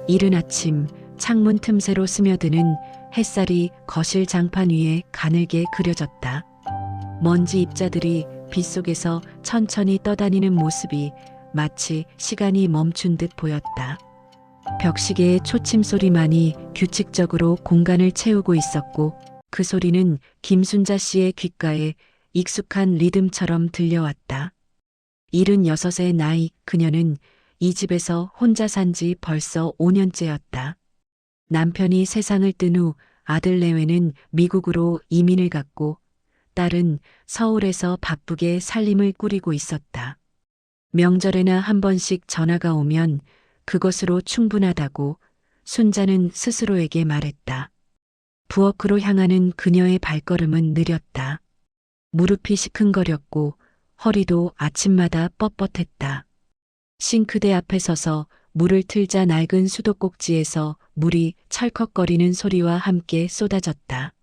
이른 아침 창문 틈새로 스며드는 햇살이 거실 장판 위에 가늘게 그려졌다. 먼지 입자들이 빗속에서 천천히 떠다니는 모습이 마치 시간이 멈춘 듯 보였다. 벽시계의 초침 소리만이 규칙적으로 공간을 채우고 있었고 그 소리는 김순자 씨의 귓가에 익숙한 리듬처럼 들려왔다. 76의 나이 그녀는 이 집에서 혼자 산 지 벌써 5년째였다. 남편이 세상을 뜬 후 아들 내외는 미국으로 이민을 갔고 딸은 서울에서 바쁘게 살림을 꾸리고 있었다. 명절에나 한 번씩 전화가 오면 그것으로 충분하다고 순자는 스스로에게 말했다. 부엌으로 향하는 그녀의 발걸음은 느렸다. 무릎이 시큰거렸고 허리도 아침마다 뻣뻣했다. 싱크대 앞에 서서 물을 틀자 낡은 수도꼭지에서 물이 철컥거리는 소리와 함께 쏟아졌다.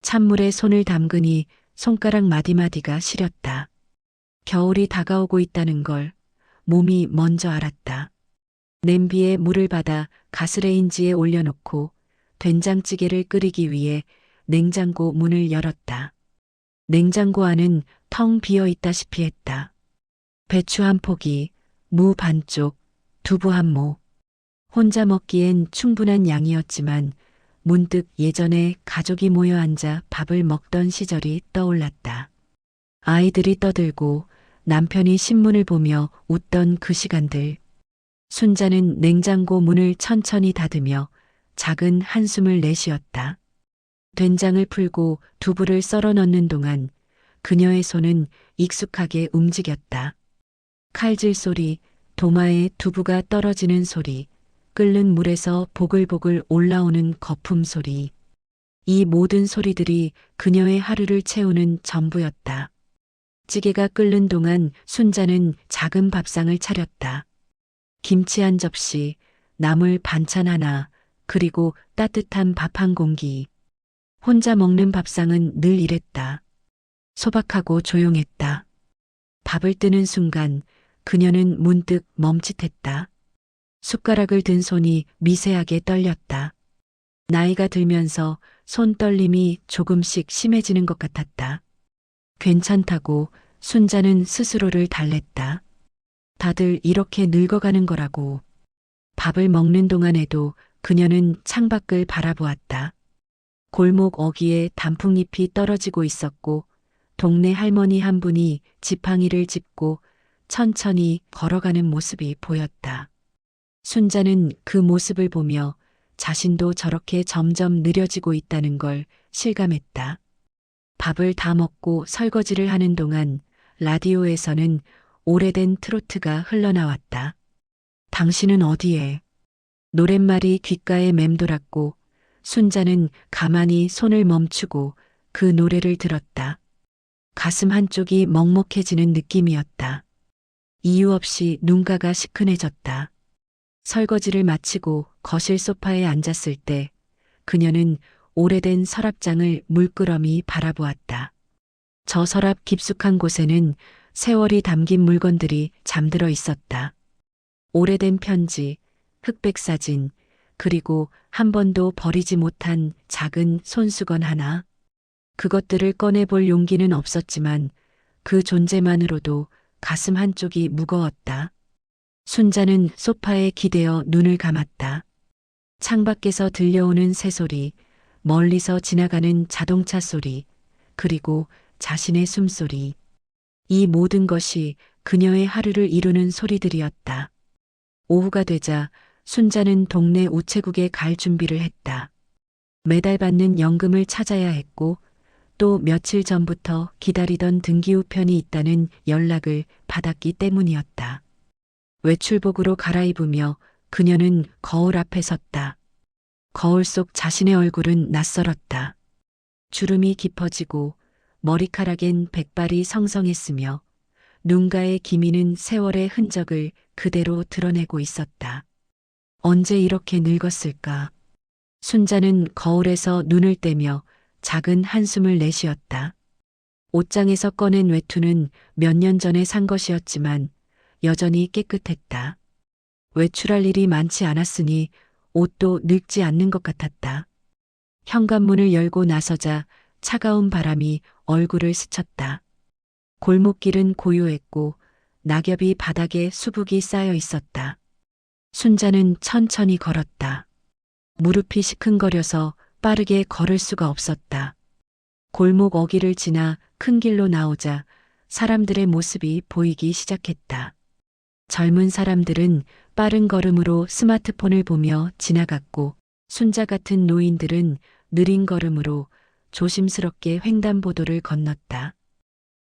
찬물에 손을 담그니 손가락 마디마디가 시렸다. 겨울이 다가오고 있다는 걸 몸이 먼저 알았다. 냄비에 물을 받아 가스레인지에 올려놓고 된장찌개를 끓이기 위해 냉장고 문을 열었다. 냉장고 안은 텅 비어 있다시피 했다. 배추 한 포기, 무 반쪽, 두부 한 모. 혼자 먹기엔 충분한 양이었지만 문득 예전에 가족이 모여 앉아 밥을 먹던 시절이 떠올랐다. 아이들이 떠들고 남편이 신문을 보며 웃던 그 시간들. 순자는 냉장고 문을 천천히 닫으며 작은 한숨을 내쉬었다. 된장을 풀고 두부를 썰어 넣는 동안 그녀의 손은 익숙하게 움직였다. 칼질 소리, 도마에 두부가 떨어지는 소리, 끓는 물에서 보글보글 올라오는 거품 소리. 이 모든 소리들이 그녀의 하루를 채우는 전부였다. 찌개가 끓는 동안 순자는 작은 밥상을 차렸다. 김치 한 접시, 나물 반찬 하나, 그리고 따뜻한 밥 한 공기. 혼자 먹는 밥상은 늘 이랬다. 소박하고 조용했다. 밥을 뜨는 순간 그녀는 문득 멈칫했다. 숟가락을 든 손이 미세하게 떨렸다. 나이가 들면서 손떨림이 조금씩 심해지는 것 같았다. 괜찮다고 순자는 스스로를 달랬다. 다들 이렇게 늙어가는 거라고. 밥을 먹는 동안에도 그녀는 창밖을 바라보았다. 골목 어귀에 단풍잎이 떨어지고 있었고 동네 할머니 한 분이 지팡이를 짚고 천천히 걸어가는 모습이 보였다. 순자는 그 모습을 보며 자신도 저렇게 점점 느려지고 있다는 걸 실감했다. 밥을 다 먹고 설거지를 하는 동안 라디오에서는 오래된 트로트가 흘러나왔다. 당신은 어디에? 노랫말이 귓가에 맴돌았고 순자는 가만히 손을 멈추고 그 노래를 들었다. 가슴 한쪽이 먹먹해지는 느낌이었다. 이유 없이 눈가가 시큰해졌다. 설거지를 마치고 거실 소파에 앉았을 때 그녀는 오래된 서랍장을 물끄러미 바라보았다. 저 서랍 깊숙한 곳에는 세월이 담긴 물건들이 잠들어 있었다. 오래된 편지, 흑백 사진, 그리고 한 번도 버리지 못한 작은 손수건 하나. 그것들을 꺼내볼 용기는 없었지만 그 존재만으로도 가슴 한쪽이 무거웠다. 순자는 소파에 기대어 눈을 감았다. 창밖에서 들려오는 새소리, 멀리서 지나가는 자동차 소리, 그리고 자신의 숨소리. 이 모든 것이 그녀의 하루를 이루는 소리들이었다. 오후가 되자 순자는 동네 우체국에 갈 준비를 했다. 매달 받는 연금을 찾아야 했고 또 며칠 전부터 기다리던 등기우편이 있다는 연락을 받았기 때문이었다. 외출복으로 갈아입으며 그녀는 거울 앞에 섰다. 거울 속 자신의 얼굴은 낯설었다. 주름이 깊어지고 머리카락엔 백발이 성성했으며 눈가의 기미는 세월의 흔적을 그대로 드러내고 있었다. 언제 이렇게 늙었을까? 순자는 거울에서 눈을 떼며 작은 한숨을 내쉬었다. 옷장에서 꺼낸 외투는 몇 년 전에 산 것이었지만 여전히 깨끗했다. 외출할 일이 많지 않았으니 옷도 늙지 않는 것 같았다. 현관문을 열고 나서자 차가운 바람이 얼굴을 스쳤다. 골목길은 고요했고 낙엽이 바닥에 수북이 쌓여 있었다. 순자는 천천히 걸었다. 무릎이 시큰거려서 빠르게 걸을 수가 없었다. 골목 어귀를 지나 큰 길로 나오자 사람들의 모습이 보이기 시작했다. 젊은 사람들은 빠른 걸음으로 스마트폰을 보며 지나갔고 순자 같은 노인들은 느린 걸음으로 조심스럽게 횡단보도를 건넜다.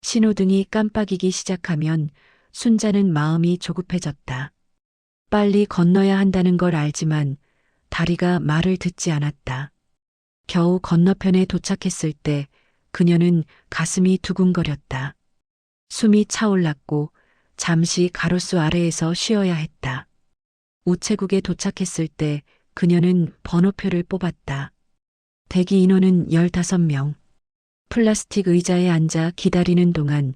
신호등이 깜빡이기 시작하면 순자는 마음이 조급해졌다. 빨리 건너야 한다는 걸 알지만 다리가 말을 듣지 않았다. 겨우 건너편에 도착했을 때 그녀는 가슴이 두근거렸다. 숨이 차올랐고 잠시 가로수 아래에서 쉬어야 했다. 우체국에 도착했을 때 그녀는 번호표를 뽑았다. 대기 인원은 15명. 플라스틱 의자에 앉아 기다리는 동안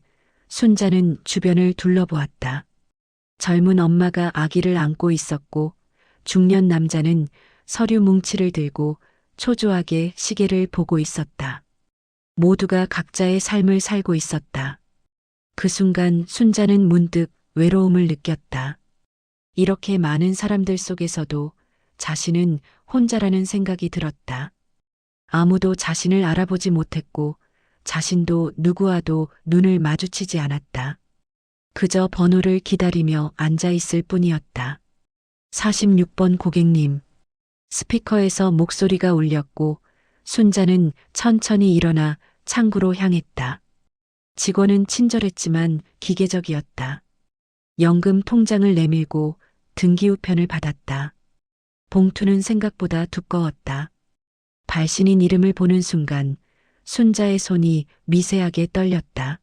순자는 주변을 둘러보았다. 젊은 엄마가 아기를 안고 있었고 중년 남자는 서류 뭉치를 들고 초조하게 시계를 보고 있었다. 모두가 각자의 삶을 살고 있었다. 그 순간 순자는 문득 외로움을 느꼈다. 이렇게 많은 사람들 속에서도 자신은 혼자라는 생각이 들었다. 아무도 자신을 알아보지 못했고 자신도 누구와도 눈을 마주치지 않았다. 그저 번호를 기다리며 앉아 있을 뿐이었다. 46번 고객님. 스피커에서 목소리가 울렸고 순자는 천천히 일어나 창구로 향했다. 직원은 친절했지만 기계적이었다. 연금 통장을 내밀고 등기우편을 받았다. 봉투는 생각보다 두꺼웠다. 발신인 이름을 보는 순간 순자의 손이 미세하게 떨렸다.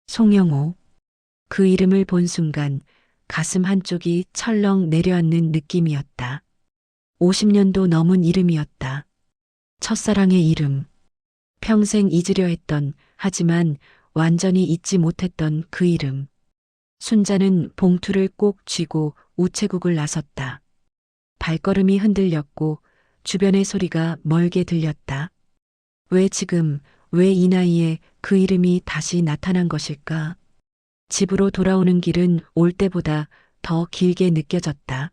송영호. 그 이름을 본 순간 가슴 한쪽이 철렁 내려앉는 느낌이었다. 50년도 넘은 이름이었다. 첫사랑의 이름. 평생 잊으려 했던, 하지만 완전히 잊지 못했던 그 이름. 순자는 봉투를 꼭 쥐고 우체국을 나섰다. 발걸음이 흔들렸고 주변의 소리가 멀게 들렸다. 왜 지금, 왜 이 나이에 그 이름이 다시 나타난 것일까? 집으로 돌아오는 길은 올 때보다 더 길게 느껴졌다.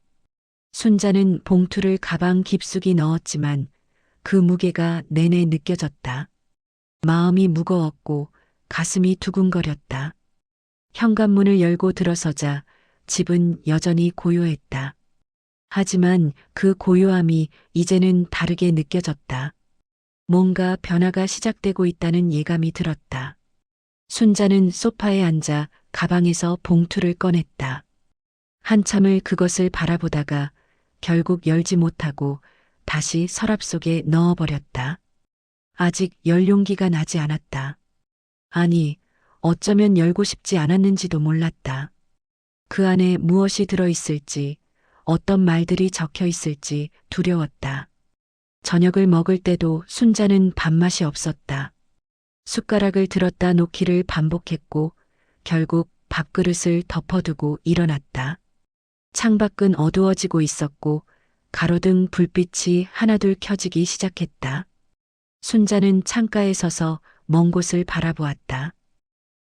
순자는 봉투를 가방 깊숙이 넣었지만 그 무게가 내내 느껴졌다. 마음이 무거웠고 가슴이 두근거렸다. 현관문을 열고 들어서자 집은 여전히 고요했다. 하지만 그 고요함이 이제는 다르게 느껴졌다. 뭔가 변화가 시작되고 있다는 예감이 들었다. 순자는 소파에 앉아 가방에서 봉투를 꺼냈다. 한참을 그것을 바라보다가 결국 열지 못하고 다시 서랍 속에 넣어버렸다. 아직 열 용기가 나지 않았다. 아니, 어쩌면 열고 싶지 않았는지도 몰랐다. 그 안에 무엇이 들어있을지, 어떤 말들이 적혀 있을지 두려웠다. 저녁을 먹을 때도 순자는 밥맛이 없었다. 숟가락을 들었다 놓기를 반복했고 결국 밥그릇을 덮어두고 일어났다. 창밖은 어두워지고 있었고 가로등 불빛이 하나둘 켜지기 시작했다. 순자는 창가에 서서 먼 곳을 바라보았다.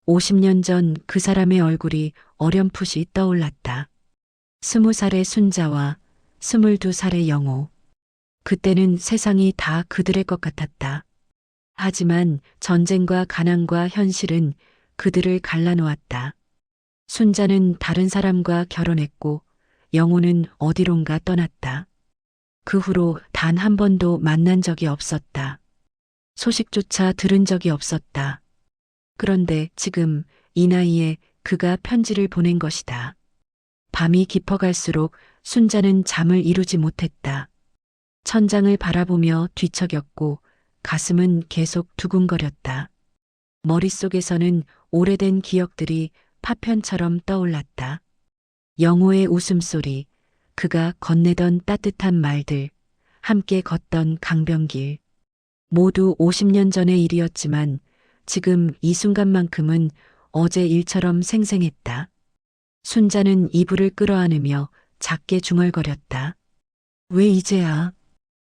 50년 전 그 사람의 얼굴이 어렴풋이 떠올랐다. 20살의 순자와 22살의 영호. 그때는 세상이 다 그들의 것 같았다. 하지만 전쟁과 가난과 현실은 그들을 갈라놓았다. 순자는 다른 사람과 결혼했고 영호는 어디론가 떠났다. 그 후로 단 한 번도 만난 적이 없었다. 소식조차 들은 적이 없었다. 그런데 지금 이 나이에 그가 편지를 보낸 것이다. 밤이 깊어갈수록 순자는 잠을 이루지 못했다. 천장을 바라보며 뒤척였고 가슴은 계속 두근거렸다. 머릿속에서는 오래된 기억들이 파편처럼 떠올랐다. 영호의 웃음소리, 그가 건네던 따뜻한 말들, 함께 걷던 강변길. 모두 50년 전의 일이었지만 지금 이 순간만큼은 어제 일처럼 생생했다. 순자는 이불을 끌어안으며 작게 중얼거렸다. 왜 이제야?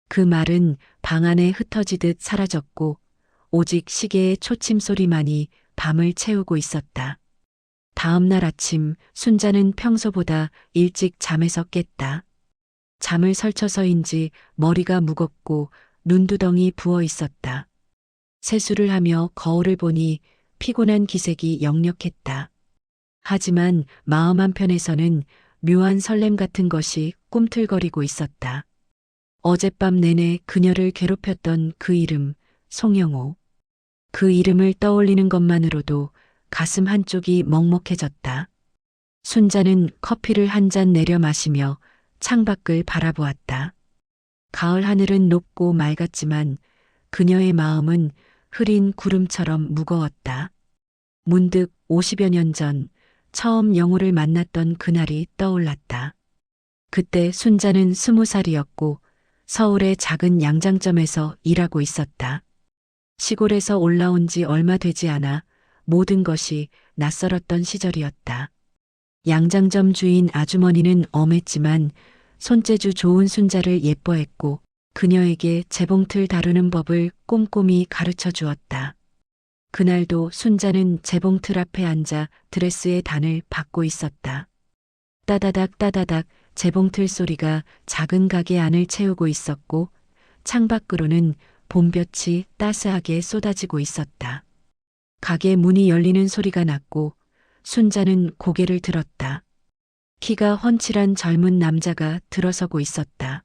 그 말은 방 안에 흩어지듯 사라졌고 오직 시계의 초침 소리만이 밤을 채우고 있었다. 다음 날 아침 순자는 평소보다 일찍 잠에서 깼다. 잠을 설쳐서인지 머리가 무겁고 눈두덩이 부어 있었다. 세수를 하며 거울을 보니 피곤한 기색이 역력했다. 하지만 마음 한편에서는 묘한 설렘 같은 것이 꿈틀거리고 있었다. 어젯밤 내내 그녀를 괴롭혔던 그 이름, 송영호. 그 이름을 떠올리는 것만으로도 가슴 한쪽이 먹먹해졌다. 순자는 커피를 한 잔 내려 마시며 창밖을 바라보았다. 가을 하늘은 높고 맑았지만 그녀의 마음은 흐린 구름처럼 무거웠다. 문득 50여 년 전 처음 영호를 만났던 그날이 떠올랐다. 그때 순자는 20살이었고 서울의 작은 양장점에서 일하고 있었다. 시골에서 올라온 지 얼마 되지 않아 모든 것이 낯설었던 시절이었다. 양장점 주인 아주머니는 엄했지만 손재주 좋은 순자를 예뻐했고 그녀에게 재봉틀 다루는 법을 꼼꼼히 가르쳐 주었다. 그날도 순자는 재봉틀 앞에 앉아 드레스의 단을 받고 있었다. 따다닥 따다닥 재봉틀 소리가 작은 가게 안을 채우고 있었고 창밖으로는 봄볕이 따스하게 쏟아지고 있었다. 가게 문이 열리는 소리가 났고 순자는 고개를 들었다. 키가 훤칠한 젊은 남자가 들어서고 있었다.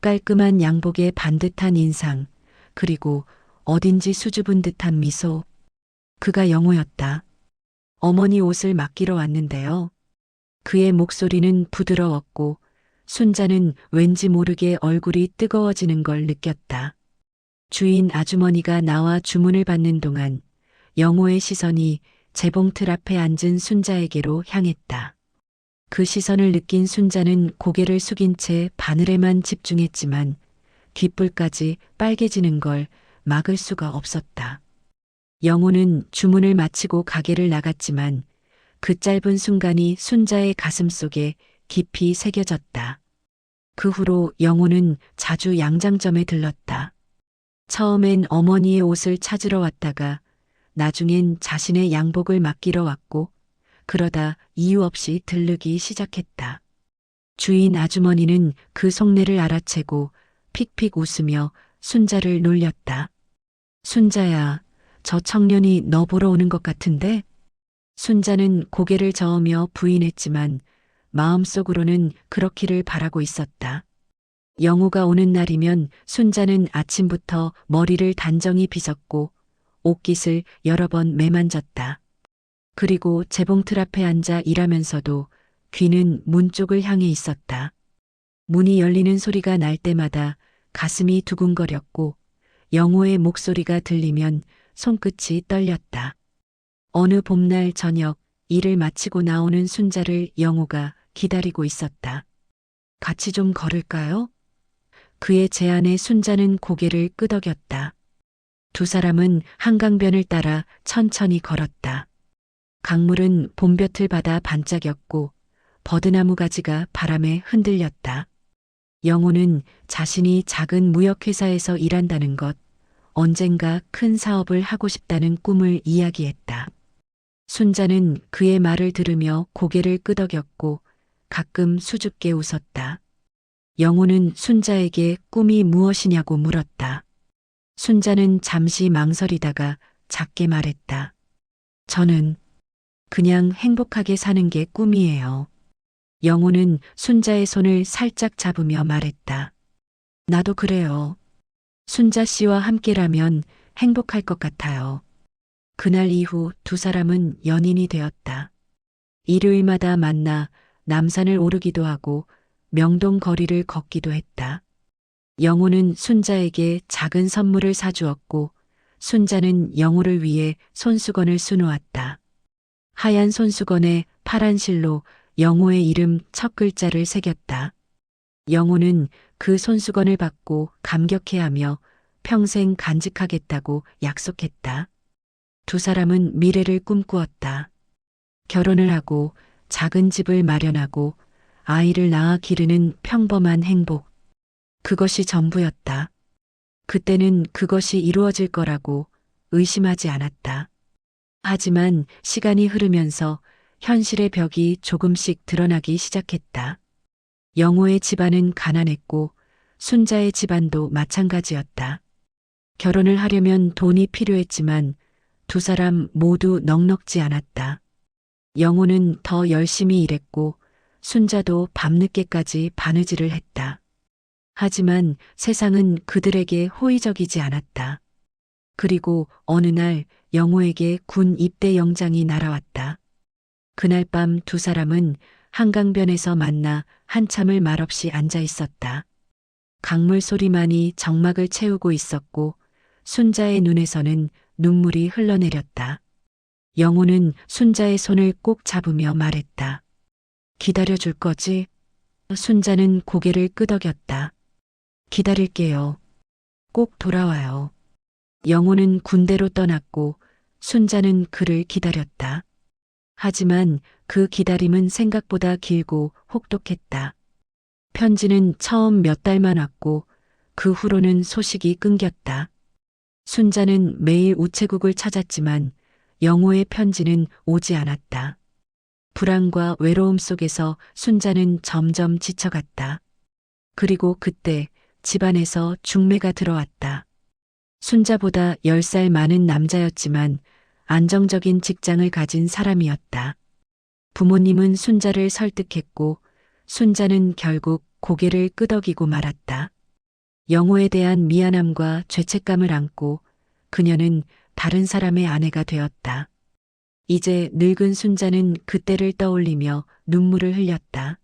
깔끔한 양복에 반듯한 인상, 그리고 어딘지 수줍은 듯한 미소. 그가 영호였다. 어머니 옷을 맡기러 왔는데요. 그의 목소리는 부드러웠고 순자는 왠지 모르게 얼굴이 뜨거워지는 걸 느꼈다. 주인 아주머니가 나와 주문을 받는 동안 영호의 시선이 재봉틀 앞에 앉은 순자에게로 향했다. 그 시선을 느낀 순자는 고개를 숙인 채 바늘에만 집중했지만 귓불까지 빨개지는 걸 막을 수가 없었다. 영호는 주문을 마치고 가게를 나갔지만 그 짧은 순간이 순자의 가슴 속에 깊이 새겨졌다. 그 후로 영호는 자주 양장점에 들렀다. 처음엔 어머니의 옷을 찾으러 왔다가 나중엔 자신의 양복을 맡기러 왔고 그러다 이유 없이 들르기 시작했다. 주인 아주머니는 그 속내를 알아채고 픽픽 웃으며 순자를 놀렸다. 순자야, 저 청년이 너 보러 오는 것 같은데? 순자는 고개를 저으며 부인했지만 마음속으로는 그렇기를 바라고 있었다. 영호가 오는 날이면 순자는 아침부터 머리를 단정히 빗었고 옷깃을 여러 번 매만졌다. 그리고 재봉틀 앞에 앉아 일하면서도 귀는 문 쪽을 향해 있었다. 문이 열리는 소리가 날 때마다 가슴이 두근거렸고 영호의 목소리가 들리면 손끝이 떨렸다. 어느 봄날 저녁 일을 마치고 나오는 순자를 영호가 기다리고 있었다. 같이 좀 걸을까요? 그의 제안에 순자는 고개를 끄덕였다. 두 사람은 한강변을 따라 천천히 걸었다. 강물은 봄볕을 받아 반짝였고 버드나무 가지가 바람에 흔들렸다. 영호는 자신이 작은 무역회사에서 일한다는 것, 언젠가 큰 사업을 하고 싶다는 꿈을 이야기했다. 순자는 그의 말을 들으며 고개를 끄덕였고 가끔 수줍게 웃었다. 영호는 순자에게 꿈이 무엇이냐고 물었다. 순자는 잠시 망설이다가 작게 말했다. 저는 그냥 행복하게 사는 게 꿈이에요. 영호는 순자의 손을 살짝 잡으며 말했다. 나도 그래요. 순자 씨와 함께라면 행복할 것 같아요. 그날 이후 두 사람은 연인이 되었다. 일요일마다 만나 남산을 오르기도 하고 명동 거리를 걷기도 했다. 영호는 순자에게 작은 선물을 사주었고 순자는 영호를 위해 손수건을 수놓았다. 하얀 손수건에 파란 실로 영호의 이름 첫 글자를 새겼다. 영호는 그 손수건을 받고 감격해하며 평생 간직하겠다고 약속했다. 두 사람은 미래를 꿈꾸었다. 결혼을 하고 작은 집을 마련하고 아이를 낳아 기르는 평범한 행복. 그것이 전부였다. 그때는 그것이 이루어질 거라고 의심하지 않았다. 하지만 시간이 흐르면서 현실의 벽이 조금씩 드러나기 시작했다. 영호의 집안은 가난했고 순자의 집안도 마찬가지였다. 결혼을 하려면 돈이 필요했지만 두 사람 모두 넉넉지 않았다. 영호는 더 열심히 일했고 순자도 밤늦게까지 바느질을 했다. 하지만 세상은 그들에게 호의적이지 않았다. 그리고 어느 날 영호에게 군 입대 영장이 날아왔다. 그날 밤 두 사람은 한강변에서 만나 한참을 말없이 앉아 있었다. 강물 소리만이 정막을 채우고 있었고 순자의 눈에서는 눈물이 흘러내렸다. 영호는 순자의 손을 꼭 잡으며 말했다. 기다려줄 거지? 순자는 고개를 끄덕였다. 기다릴게요. 꼭 돌아와요. 영호는 군대로 떠났고 순자는 그를 기다렸다. 하지만 그 기다림은 생각보다 길고 혹독했다. 편지는 처음 몇 달만 왔고 그 후로는 소식이 끊겼다. 순자는 매일 우체국을 찾았지만 영호의 편지는 오지 않았다. 불안과 외로움 속에서 순자는 점점 지쳐갔다. 그리고 그때 집안에서 중매가 들어왔다. 순자보다 10살 많은 남자였지만 안정적인 직장을 가진 사람이었다. 부모님은 순자를 설득했고 순자는 결국 고개를 끄덕이고 말았다. 영호에 대한 미안함과 죄책감을 안고 그녀는 다른 사람의 아내가 되었다. 이제 늙은 순자는 그때를 떠올리며 눈물을 흘렸다.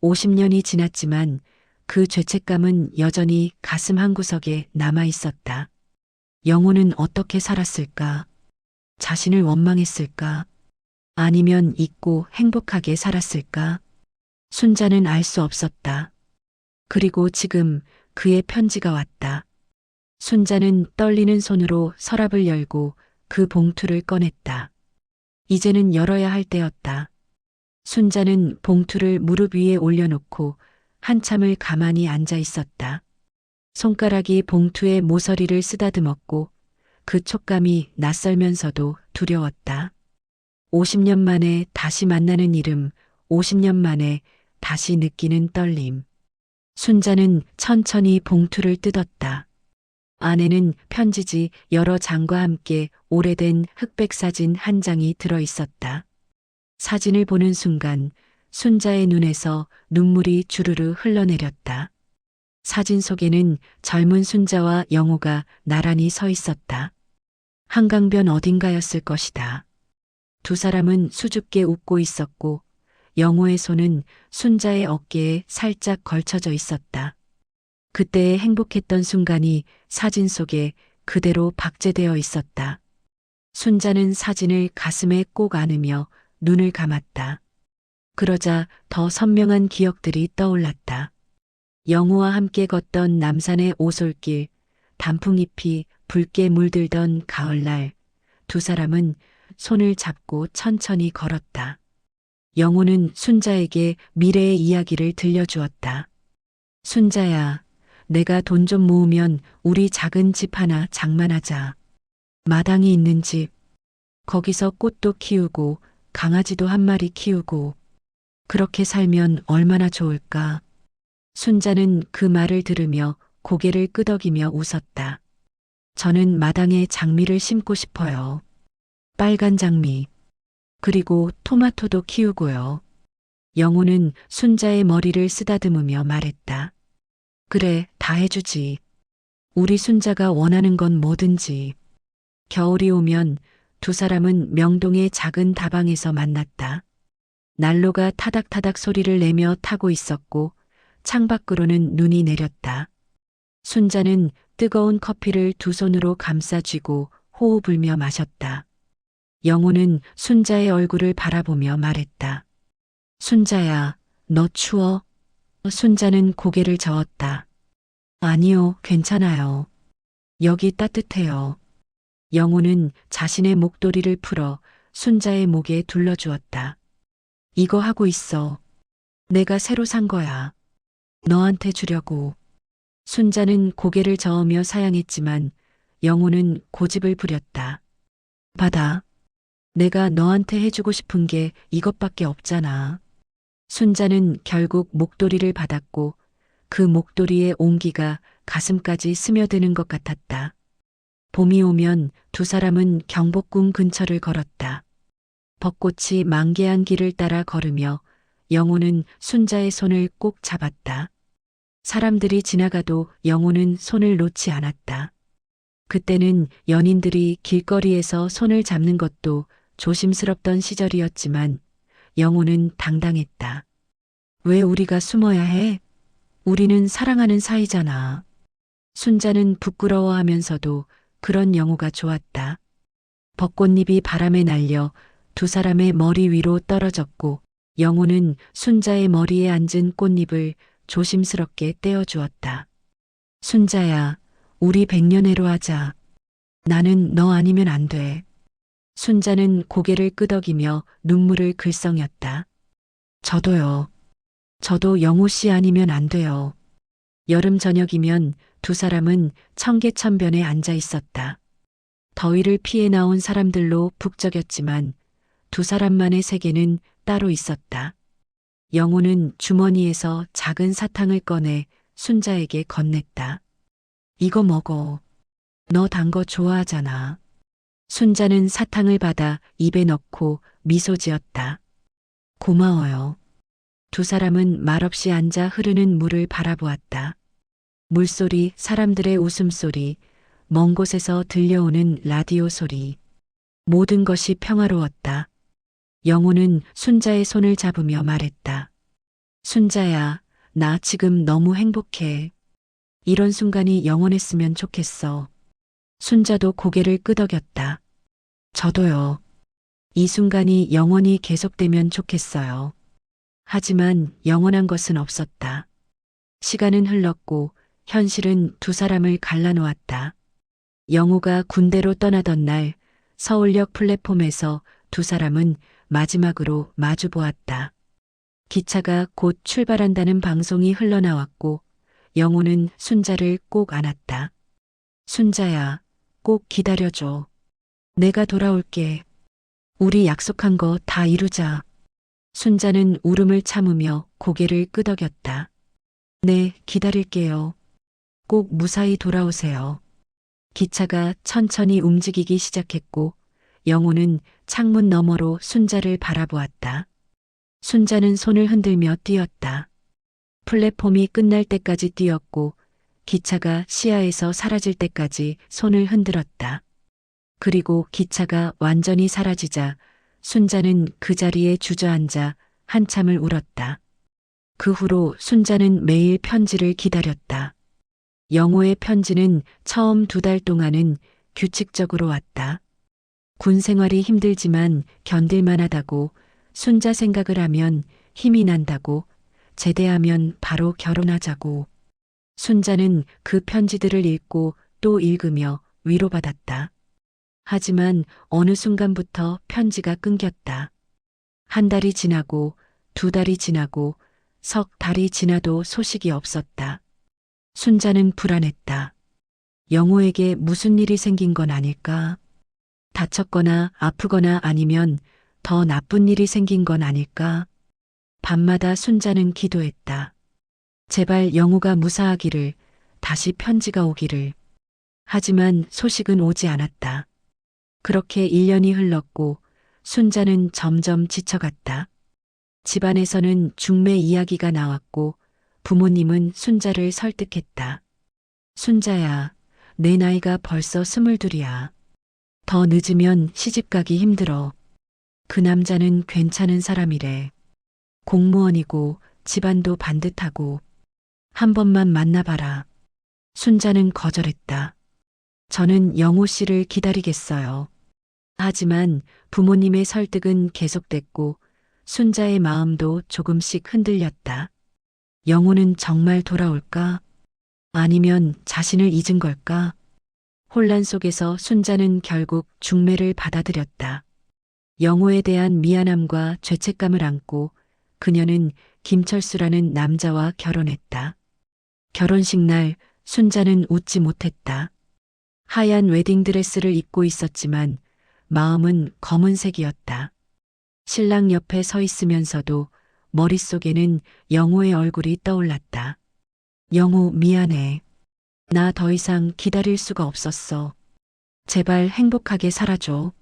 50년이 지났지만 그 죄책감은 여전히 가슴 한구석에 남아 있었다. 영호는 어떻게 살았을까? 자신을 원망했을까? 아니면 잊고 행복하게 살았을까? 순자는 알 수 없었다. 그리고 지금 그의 편지가 왔다. 순자는 떨리는 손으로 서랍을 열고 그 봉투를 꺼냈다. 이제는 열어야 할 때였다. 순자는 봉투를 무릎 위에 올려놓고 한참을 가만히 앉아 있었다. 손가락이 봉투의 모서리를 쓰다듬었고 그 촉감이 낯설면서도 두려웠다. 50년 만에 다시 만나는 이름, 50년 만에 다시 느끼는 떨림. 순자는 천천히 봉투를 뜯었다. 안에는 편지지 여러 장과 함께 오래된 흑백 사진 한 장이 들어 있었다. 사진을 보는 순간 순자의 눈에서 눈물이 주르르 흘러내렸다. 사진 속에는 젊은 순자와 영호가 나란히 서 있었다. 한강변 어딘가였을 것이다. 두 사람은 수줍게 웃고 있었고 영호의 손은 순자의 어깨에 살짝 걸쳐져 있었다. 그때의 행복했던 순간이 사진 속에 그대로 박제되어 있었다. 순자는 사진을 가슴에 꼭 안으며 눈을 감았다. 그러자 더 선명한 기억들이 떠올랐다. 영호와 함께 걷던 남산의 오솔길, 단풍잎이 붉게 물들던 가을날, 두 사람은 손을 잡고 천천히 걸었다. 영호는 순자에게 미래의 이야기를 들려주었다. 순자야, 내가 돈 좀 모으면 우리 작은 집 하나 장만하자. 마당이 있는 집, 거기서 꽃도 키우고 강아지도 한 마리 키우고 그렇게 살면 얼마나 좋을까. 순자는 그 말을 들으며 고개를 끄덕이며 웃었다. 저는 마당에 장미를 심고 싶어요. 빨간 장미. 그리고 토마토도 키우고요. 영호는 순자의 머리를 쓰다듬으며 말했다. 그래, 다 해주지. 우리 순자가 원하는 건 뭐든지. 겨울이 오면 두 사람은 명동의 작은 다방에서 만났다. 난로가 타닥타닥 소리를 내며 타고 있었고 창밖으로는 눈이 내렸다. 순자는 뜨거운 커피를 두 손으로 감싸 쥐고 호호 불며 마셨다. 영호는 순자의 얼굴을 바라보며 말했다. 순자야, 너 추워? 순자는 고개를 저었다. 아니요, 괜찮아요. 여기 따뜻해요. 영호는 자신의 목도리를 풀어 순자의 목에 둘러주었다. 이거 하고 있어. 내가 새로 산 거야. 너한테 주려고. 순자는 고개를 저으며 사양했지만 영호는 고집을 부렸다. 받아. 내가 너한테 해주고 싶은 게 이것밖에 없잖아. 순자는 결국 목도리를 받았고 그 목도리의 온기가 가슴까지 스며드는 것 같았다. 봄이 오면 두 사람은 경복궁 근처를 걸었다. 벚꽃이 만개한 길을 따라 걸으며 영호는 순자의 손을 꼭 잡았다. 사람들이 지나가도 영호는 손을 놓지 않았다. 그때는 연인들이 길거리에서 손을 잡는 것도 조심스럽던 시절이었지만 영호는 당당했다. 왜 우리가 숨어야 해? 우리는 사랑하는 사이잖아. 순자는 부끄러워하면서도 그런 영호가 좋았다. 벚꽃잎이 바람에 날려 두 사람의 머리 위로 떨어졌고 영호는 순자의 머리에 앉은 꽃잎을 조심스럽게 떼어주었다. 순자야, 우리 백년해로 하자. 나는 너 아니면 안 돼. 순자는 고개를 끄덕이며 눈물을 글썽였다. 저도요. 저도 영호 씨 아니면 안 돼요. 여름 저녁이면 두 사람은 청계천변에 앉아 있었다. 더위를 피해 나온 사람들로 북적였지만 두 사람만의 세계는 따로 있었다. 영호는 주머니에서 작은 사탕을 꺼내 순자에게 건넸다. 이거 먹어. 너 단 거 좋아하잖아. 순자는 사탕을 받아 입에 넣고 미소 지었다. 고마워요. 두 사람은 말없이 앉아 흐르는 물을 바라보았다. 물소리, 사람들의 웃음소리, 먼 곳에서 들려오는 라디오 소리. 모든 것이 평화로웠다. 영호는 순자의 손을 잡으며 말했다. 순자야, 나 지금 너무 행복해. 이런 순간이 영원했으면 좋겠어. 순자도 고개를 끄덕였다. 저도요. 이 순간이 영원히 계속되면 좋겠어요. 하지만 영원한 것은 없었다. 시간은 흘렀고 현실은 두 사람을 갈라놓았다. 영호가 군대로 떠나던 날 서울역 플랫폼에서 두 사람은 마지막으로 마주보았다. 기차가 곧 출발한다는 방송이 흘러나왔고 영호는 순자를 꼭 안았다. 순자야, 꼭 기다려줘. 내가 돌아올게. 우리 약속한 거 다 이루자. 순자는 울음을 참으며 고개를 끄덕였다. 네, 기다릴게요. 꼭 무사히 돌아오세요. 기차가 천천히 움직이기 시작했고 영호는 창문 너머로 순자를 바라보았다. 순자는 손을 흔들며 뛰었다. 플랫폼이 끝날 때까지 뛰었고 기차가 시야에서 사라질 때까지 손을 흔들었다. 그리고 기차가 완전히 사라지자 순자는 그 자리에 주저앉아 한참을 울었다. 그 후로 순자는 매일 편지를 기다렸다. 영호의 편지는 처음 2달 동안은 규칙적으로 왔다. 군 생활이 힘들지만 견딜만하다고, 순자 생각을 하면 힘이 난다고, 제대하면 바로 결혼하자고. 순자는 그 편지들을 읽고 또 읽으며 위로받았다. 하지만 어느 순간부터 편지가 끊겼다. 1달이 지나고 2달이 지나고 석 달이 지나도 소식이 없었다. 순자는 불안했다. 영호에게 무슨 일이 생긴 건 아닐까? 다쳤거나 아프거나 아니면 더 나쁜 일이 생긴 건 아닐까? 밤마다 순자는 기도했다. 제발 영호가 무사하기를, 다시 편지가 오기를. 하지만 소식은 오지 않았다. 그렇게 1년이 흘렀고 순자는 점점 지쳐갔다. 집안에서는 중매 이야기가 나왔고 부모님은 순자를 설득했다. 순자야, 내 나이가 벌써 22이야. 더 늦으면 시집가기 힘들어. 그 남자는 괜찮은 사람이래. 공무원이고 집안도 반듯하고. 한 번만 만나봐라. 순자는 거절했다. 저는 영호 씨를 기다리겠어요. 하지만 부모님의 설득은 계속됐고 순자의 마음도 조금씩 흔들렸다. 영호는 정말 돌아올까? 아니면 자신을 잊은 걸까? 혼란 속에서 순자는 결국 중매를 받아들였다. 영호에 대한 미안함과 죄책감을 안고 그녀는 김철수라는 남자와 결혼했다. 결혼식 날 순자는 웃지 못했다. 하얀 웨딩드레스를 입고 있었지만 마음은 검은색이었다. 신랑 옆에 서 있으면서도 머릿속에는 영호의 얼굴이 떠올랐다. 영호, 미안해. 나 더 이상 기다릴 수가 없었어. 제발 행복하게 살아줘.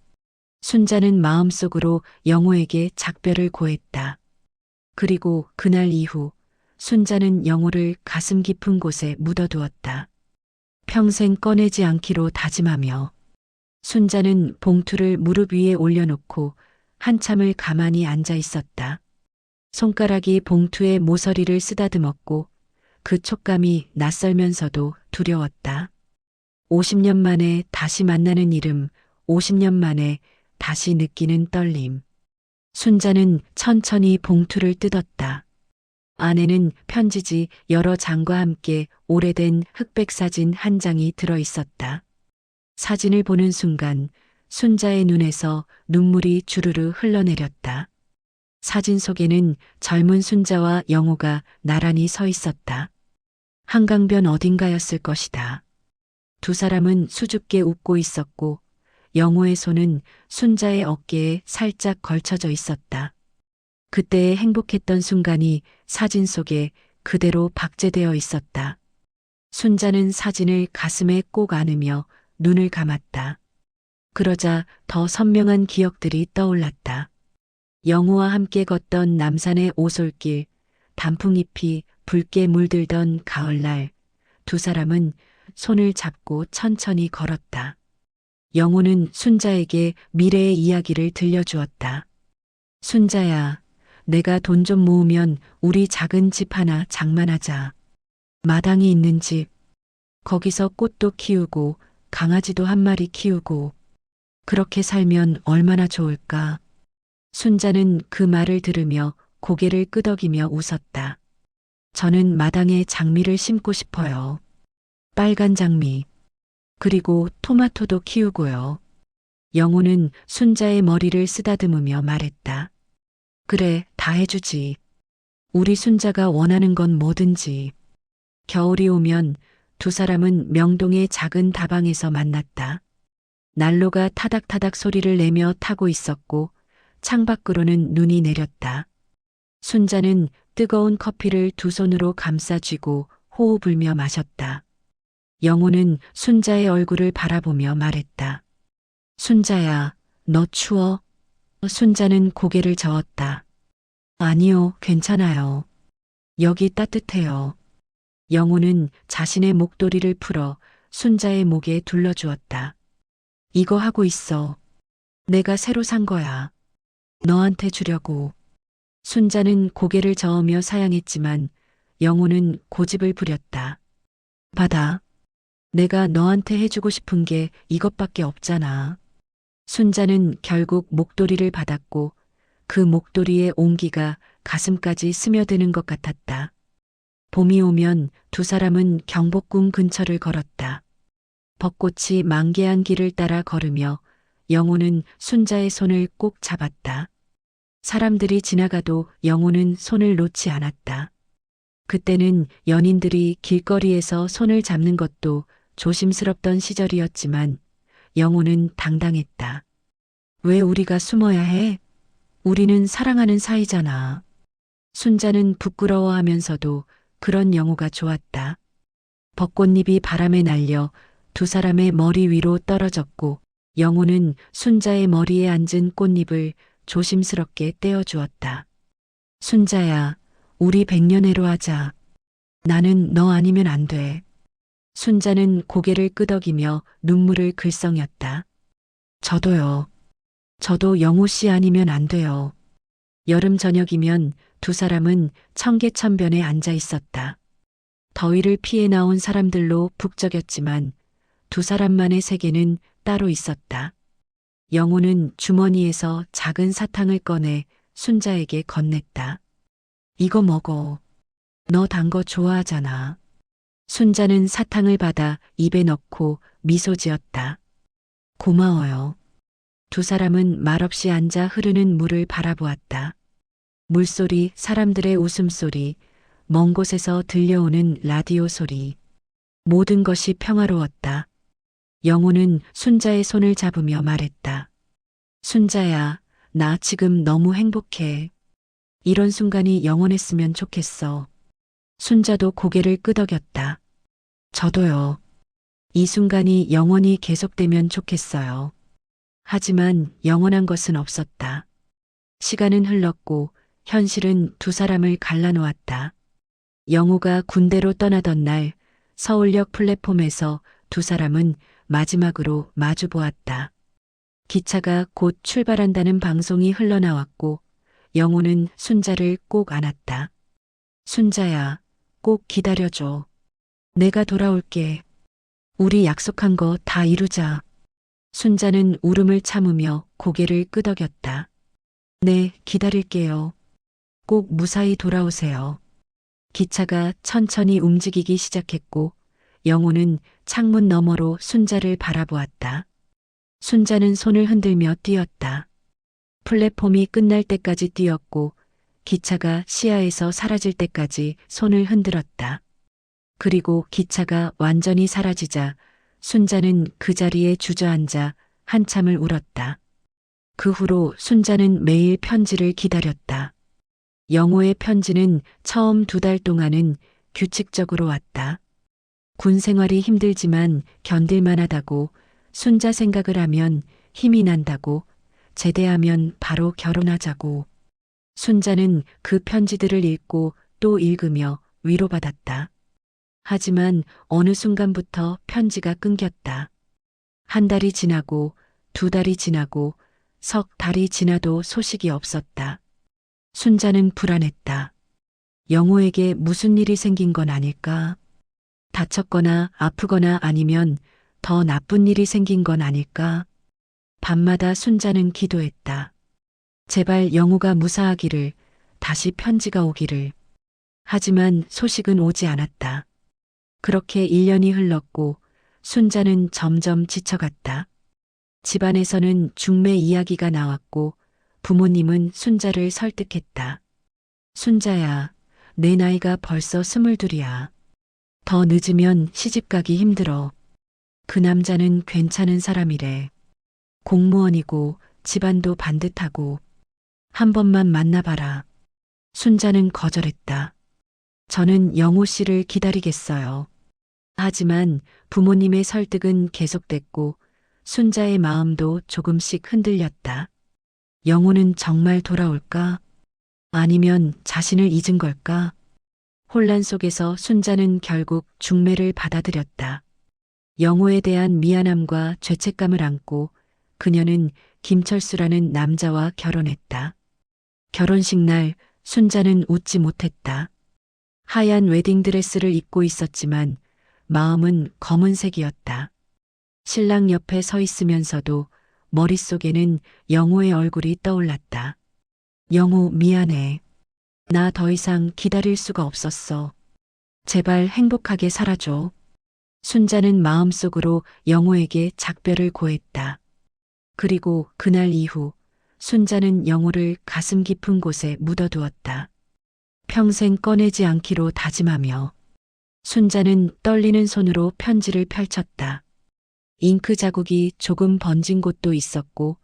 순자는 마음속으로 영호에게 작별을 고했다. 그리고 그날 이후 순자는 영호를 가슴 깊은 곳에 묻어두었다. 평생 꺼내지 않기로 다짐하며 순자는 봉투를 무릎 위에 올려놓고 한참을 가만히 앉아 있었다. 손가락이 봉투의 모서리를 쓰다듬었고 그 촉감이 낯설면서도 두려웠다. 50년 만에 다시 만나는 이름, 50년 만에 다시 느끼는 떨림. 순자는 천천히 봉투를 뜯었다. 안에는 편지지 여러 장과 함께 오래된 흑백 사진 한 장이 들어 있었다. 사진을 보는 순간 순자의 눈에서 눈물이 주르르 흘러내렸다. 사진 속에는 젊은 순자와 영호가 나란히 서 있었다. 한강변 어딘가였을 것이다. 두 사람은 수줍게 웃고 있었고 영호의 손은 순자의 어깨에 살짝 걸쳐져 있었다. 그때의 행복했던 순간이 사진 속에 그대로 박제되어 있었다. 순자는 사진을 가슴에 꼭 안으며 눈을 감았다. 그러자 더 선명한 기억들이 떠올랐다. 영호와 함께 걷던 남산의 오솔길, 단풍잎이 붉게 물들던 가을날, 두 사람은 손을 잡고 천천히 걸었다. 영호는 순자에게 미래의 이야기를 들려주었다. 순자야, 내가 돈 좀 모으면 우리 작은 집 하나 장만하자. 마당이 있는 집. 거기서 꽃도 키우고 강아지도 한 마리 키우고 그렇게 살면 얼마나 좋을까. 순자는 그 말을 들으며 고개를 끄덕이며 웃었다. 저는 마당에 장미를 심고 싶어요. 빨간 장미. 그리고 토마토도 키우고요. 영호는 순자의 머리를 쓰다듬으며 말했다. 그래, 다 해주지. 우리 순자가 원하는 건 뭐든지. 겨울이 오면 두 사람은 명동의 작은 다방에서 만났다. 난로가 타닥타닥 소리를 내며 타고 있었고 창밖으로는 눈이 내렸다. 순자는 뜨거운 커피를 두 손으로 감싸 쥐고 호호 불며 마셨다. 영호는 순자의 얼굴을 바라보며 말했다. 순자야, 너 추워? 순자는 고개를 저었다. 아니요, 괜찮아요. 여기 따뜻해요. 영호는 자신의 목도리를 풀어 순자의 목에 둘러주었다. 이거 하고 있어. 내가 새로 산 거야. 너한테 주려고. 순자는 고개를 저으며 사양했지만 영호는 고집을 부렸다. 받아. 내가 너한테 해주고 싶은 게 이것밖에 없잖아. 순자는 결국 목도리를 받았고 그 목도리의 온기가 가슴까지 스며드는 것 같았다. 봄이 오면 두 사람은 경복궁 근처를 걸었다. 벚꽃이 만개한 길을 따라 걸으며 영호는 순자의 손을 꼭 잡았다. 사람들이 지나가도 영호는 손을 놓지 않았다. 그때는 연인들이 길거리에서 손을 잡는 것도 조심스럽던 시절이었지만 영호는 당당했다. 왜 우리가 숨어야 해? 우리는 사랑하는 사이잖아. 순자는 부끄러워하면서도 그런 영호가 좋았다. 벚꽃잎이 바람에 날려 두 사람의 머리 위로 떨어졌고 영호는 순자의 머리에 앉은 꽃잎을 조심스럽게 떼어주었다. 순자야, 우리 백년해로 하자. 나는 너 아니면 안 돼. 순자는 고개를 끄덕이며 눈물을 글썽였다. 저도요. 저도 영호 씨 아니면 안 돼요. 여름 저녁이면 두 사람은 청계천변에 앉아 있었다. 더위를 피해 나온 사람들로 북적였지만 두 사람만의 세계는 따로 있었다. 영호는 주머니에서 작은 사탕을 꺼내 순자에게 건넸다. 이거 먹어. 너 단 거 좋아하잖아. 순자는 사탕을 받아 입에 넣고 미소 지었다. 고마워요. 두 사람은 말없이 앉아 흐르는 물을 바라보았다. 물소리, 사람들의 웃음소리, 먼 곳에서 들려오는 라디오 소리. 모든 것이 평화로웠다. 영호는 순자의 손을 잡으며 말했다. 순자야, 나 지금 너무 행복해. 이런 순간이 영원했으면 좋겠어. 순자도 고개를 끄덕였다. 저도요. 이 순간이 영원히 계속되면 좋겠어요. 하지만 영원한 것은 없었다. 시간은 흘렀고 현실은 두 사람을 갈라놓았다. 영호가 군대로 떠나던 날 서울역 플랫폼에서 두 사람은 마지막으로 마주 보았다. 기차가 곧 출발한다는 방송이 흘러나왔고 영호는 순자를 꼭 안았다. 순자야, 꼭 기다려줘. 내가 돌아올게. 우리 약속한 거 다 이루자. 순자는 울음을 참으며 고개를 끄덕였다. 네, 기다릴게요. 꼭 무사히 돌아오세요. 기차가 천천히 움직이기 시작했고 영호는 창문 너머로 순자를 바라보았다. 순자는 손을 흔들며 뛰었다. 플랫폼이 끝날 때까지 뛰었고 기차가 시야에서 사라질 때까지 손을 흔들었다. 그리고 기차가 완전히 사라지자 순자는 그 자리에 주저앉아 한참을 울었다. 그 후로 순자는 매일 편지를 기다렸다. 영호의 편지는 처음 2달 동안은 규칙적으로 왔다. 군 생활이 힘들지만 견딜만하다고, 순자 생각을 하면 힘이 난다고, 제대하면 바로 결혼하자고. 순자는 그 편지들을 읽고 또 읽으며 위로받았다. 하지만 어느 순간부터 편지가 끊겼다. 1달이 지나고 2달이 지나고 석 달이 지나도 소식이 없었다. 순자는 불안했다. 영호에게 무슨 일이 생긴 건 아닐까? 다쳤거나 아프거나 아니면 더 나쁜 일이 생긴 건 아닐까? 밤마다 순자는 기도했다. 제발 영호가 무사하기를, 다시 편지가 오기를. 하지만 소식은 오지 않았다. 그렇게 1년이 흘렀고 순자는 점점 지쳐갔다. 집안에서는 중매 이야기가 나왔고 부모님은 순자를 설득했다. 순자야, 내 나이가 벌써 22이야. 더 늦으면 시집가기 힘들어. 그 남자는 괜찮은 사람이래. 공무원이고 집안도 반듯하고. 한 번만 만나봐라. 순자는 거절했다. 저는 영호 씨를 기다리겠어요. 하지만 부모님의 설득은 계속됐고 순자의 마음도 조금씩 흔들렸다. 영호는 정말 돌아올까? 아니면 자신을 잊은 걸까? 혼란 속에서 순자는 결국 중매를 받아들였다. 영호에 대한 미안함과 죄책감을 안고 그녀는 김철수라는 남자와 결혼했다. 결혼식 날 순자는 웃지 못했다. 하얀 웨딩드레스를 입고 있었지만 마음은 검은색이었다. 신랑 옆에 서 있으면서도 머릿속에는 영호의 얼굴이 떠올랐다. 영호, 미안해. 나 더 이상 기다릴 수가 없었어. 제발 행복하게 살아줘. 순자는 마음속으로 영호에게 작별을 고했다. 그리고 그날 이후 순자는 영호를 가슴 깊은 곳에 묻어두었다. 평생 꺼내지 않기로 다짐하며 순자는 떨리는 손으로 편지를 펼쳤다. 잉크 자국이 조금 번진 곳도 있었고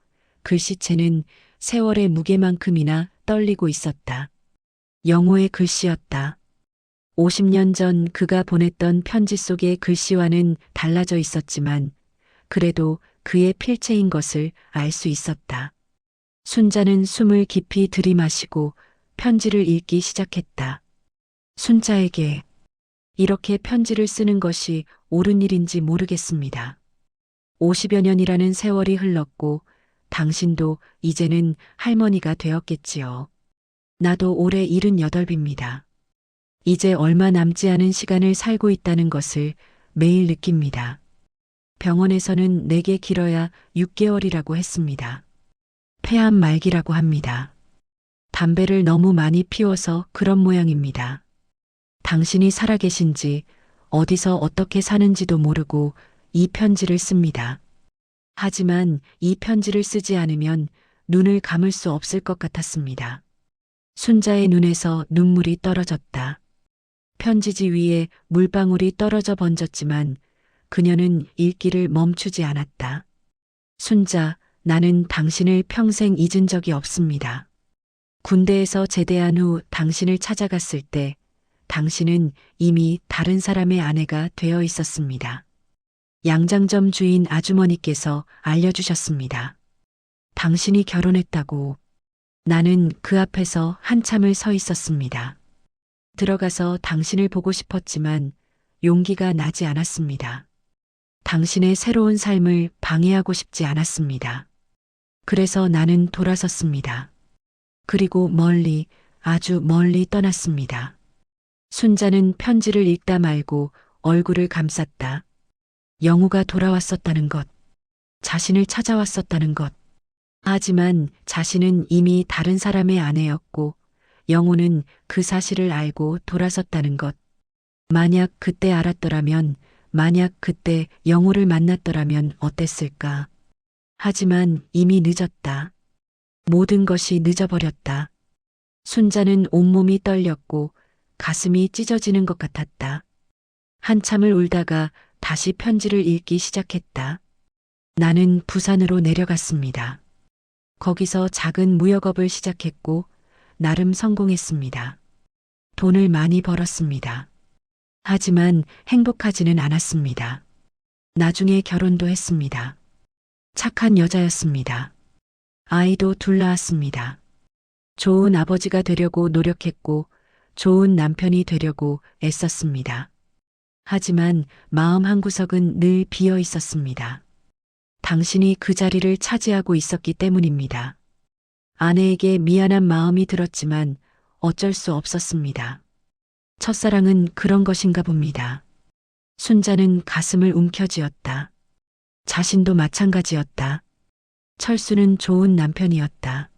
글씨체는 세월의 무게만큼이나 떨리고 있었다. 영호의 글씨였다. 50년 전 그가 보냈던 편지 속의 글씨와는 달라져 있었지만 그래도 그의 필체인 것을 알 수 있었다. 순자는 숨을 깊이 들이마시고 편지를 읽기 시작했다. 순자에게 이렇게 편지를 쓰는 것이 옳은 일인지 모르겠습니다. 50여 년이라는 세월이 흘렀고 당신도 이제는 할머니가 되었겠지요. 나도 올해 78입니다. 이제 얼마 남지 않은 시간을 살고 있다는 것을 매일 느낍니다. 병원에서는 내게 길어야 6개월이라고 했습니다. 폐암 말기라고 합니다. 담배를 너무 많이 피워서 그런 모양입니다. 당신이 살아계신지 어디서 어떻게 사는지도 모르고 이 편지를 씁니다. 하지만 이 편지를 쓰지 않으면 눈을 감을 수 없을 것 같았습니다. 순자의 눈에서 눈물이 떨어졌다. 편지지 위에 물방울이 떨어져 번졌지만 그녀는 읽기를 멈추지 않았다. 순자, 나는 당신을 평생 잊은 적이 없습니다. 군대에서 제대한 후 당신을 찾아갔을 때 당신은 이미 다른 사람의 아내가 되어 있었습니다. 양장점 주인 아주머니께서 알려주셨습니다. 당신이 결혼했다고. 나는 그 앞에서 한참을 서 있었습니다. 들어가서 당신을 보고 싶었지만 용기가 나지 않았습니다. 당신의 새로운 삶을 방해하고 싶지 않았습니다. 그래서 나는 돌아섰습니다. 그리고 멀리, 아주 멀리 떠났습니다. 순자는 편지를 읽다 말고 얼굴을 감쌌다. 영우가 돌아왔었다는 것, 자신을 찾아왔었다는 것. 하지만 자신은 이미 다른 사람의 아내였고 영우는 그 사실을 알고 돌아섰다는 것. 만약 그때 알았더라면, 만약 그때 영우를 만났더라면 어땠을까. 하지만 이미 늦었다. 모든 것이 늦어버렸다. 순자는 온몸이 떨렸고 가슴이 찢어지는 것 같았다. 한참을 울다가 다시 편지를 읽기 시작했다. 나는 부산으로 내려갔습니다. 거기서 작은 무역업을 시작했고 나름 성공했습니다. 돈을 많이 벌었습니다. 하지만 행복하지는 않았습니다. 나중에 결혼도 했습니다. 착한 여자였습니다. 아이도 둘 낳았습니다. 좋은 아버지가 되려고 노력했고 좋은 남편이 되려고 애썼습니다. 하지만 마음 한구석은 늘 비어 있었습니다. 당신이 그 자리를 차지하고 있었기 때문입니다. 아내에게 미안한 마음이 들었지만 어쩔 수 없었습니다. 첫사랑은 그런 것인가 봅니다. 순자는 가슴을 움켜쥐었다. 자신도 마찬가지였다. 철수는 좋은 남편이었다.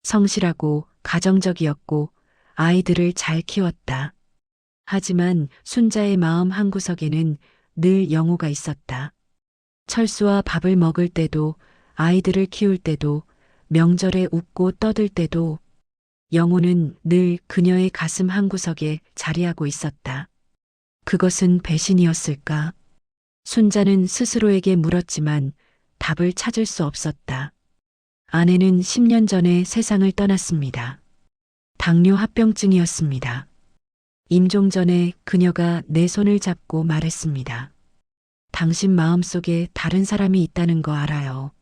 성실하고 가정적이었고 아이들을 잘 키웠다. 하지만 순자의 마음 한구석에는 늘 영우가 있었다. 철수와 밥을 먹을 때도, 아이들을 키울 때도, 명절에 웃고 떠들 때도 영우는 늘 그녀의 가슴 한구석에 자리하고 있었다. 그것은 배신이었을까? 순자는 스스로에게 물었지만 답을 찾을 수 없었다. 아내는 10년 전에 세상을 떠났습니다. 당뇨 합병증이었습니다. 임종 전에 그녀가 내 손을 잡고 말했습니다. 당신 마음속에 다른 사람이 있다는 거 알아요.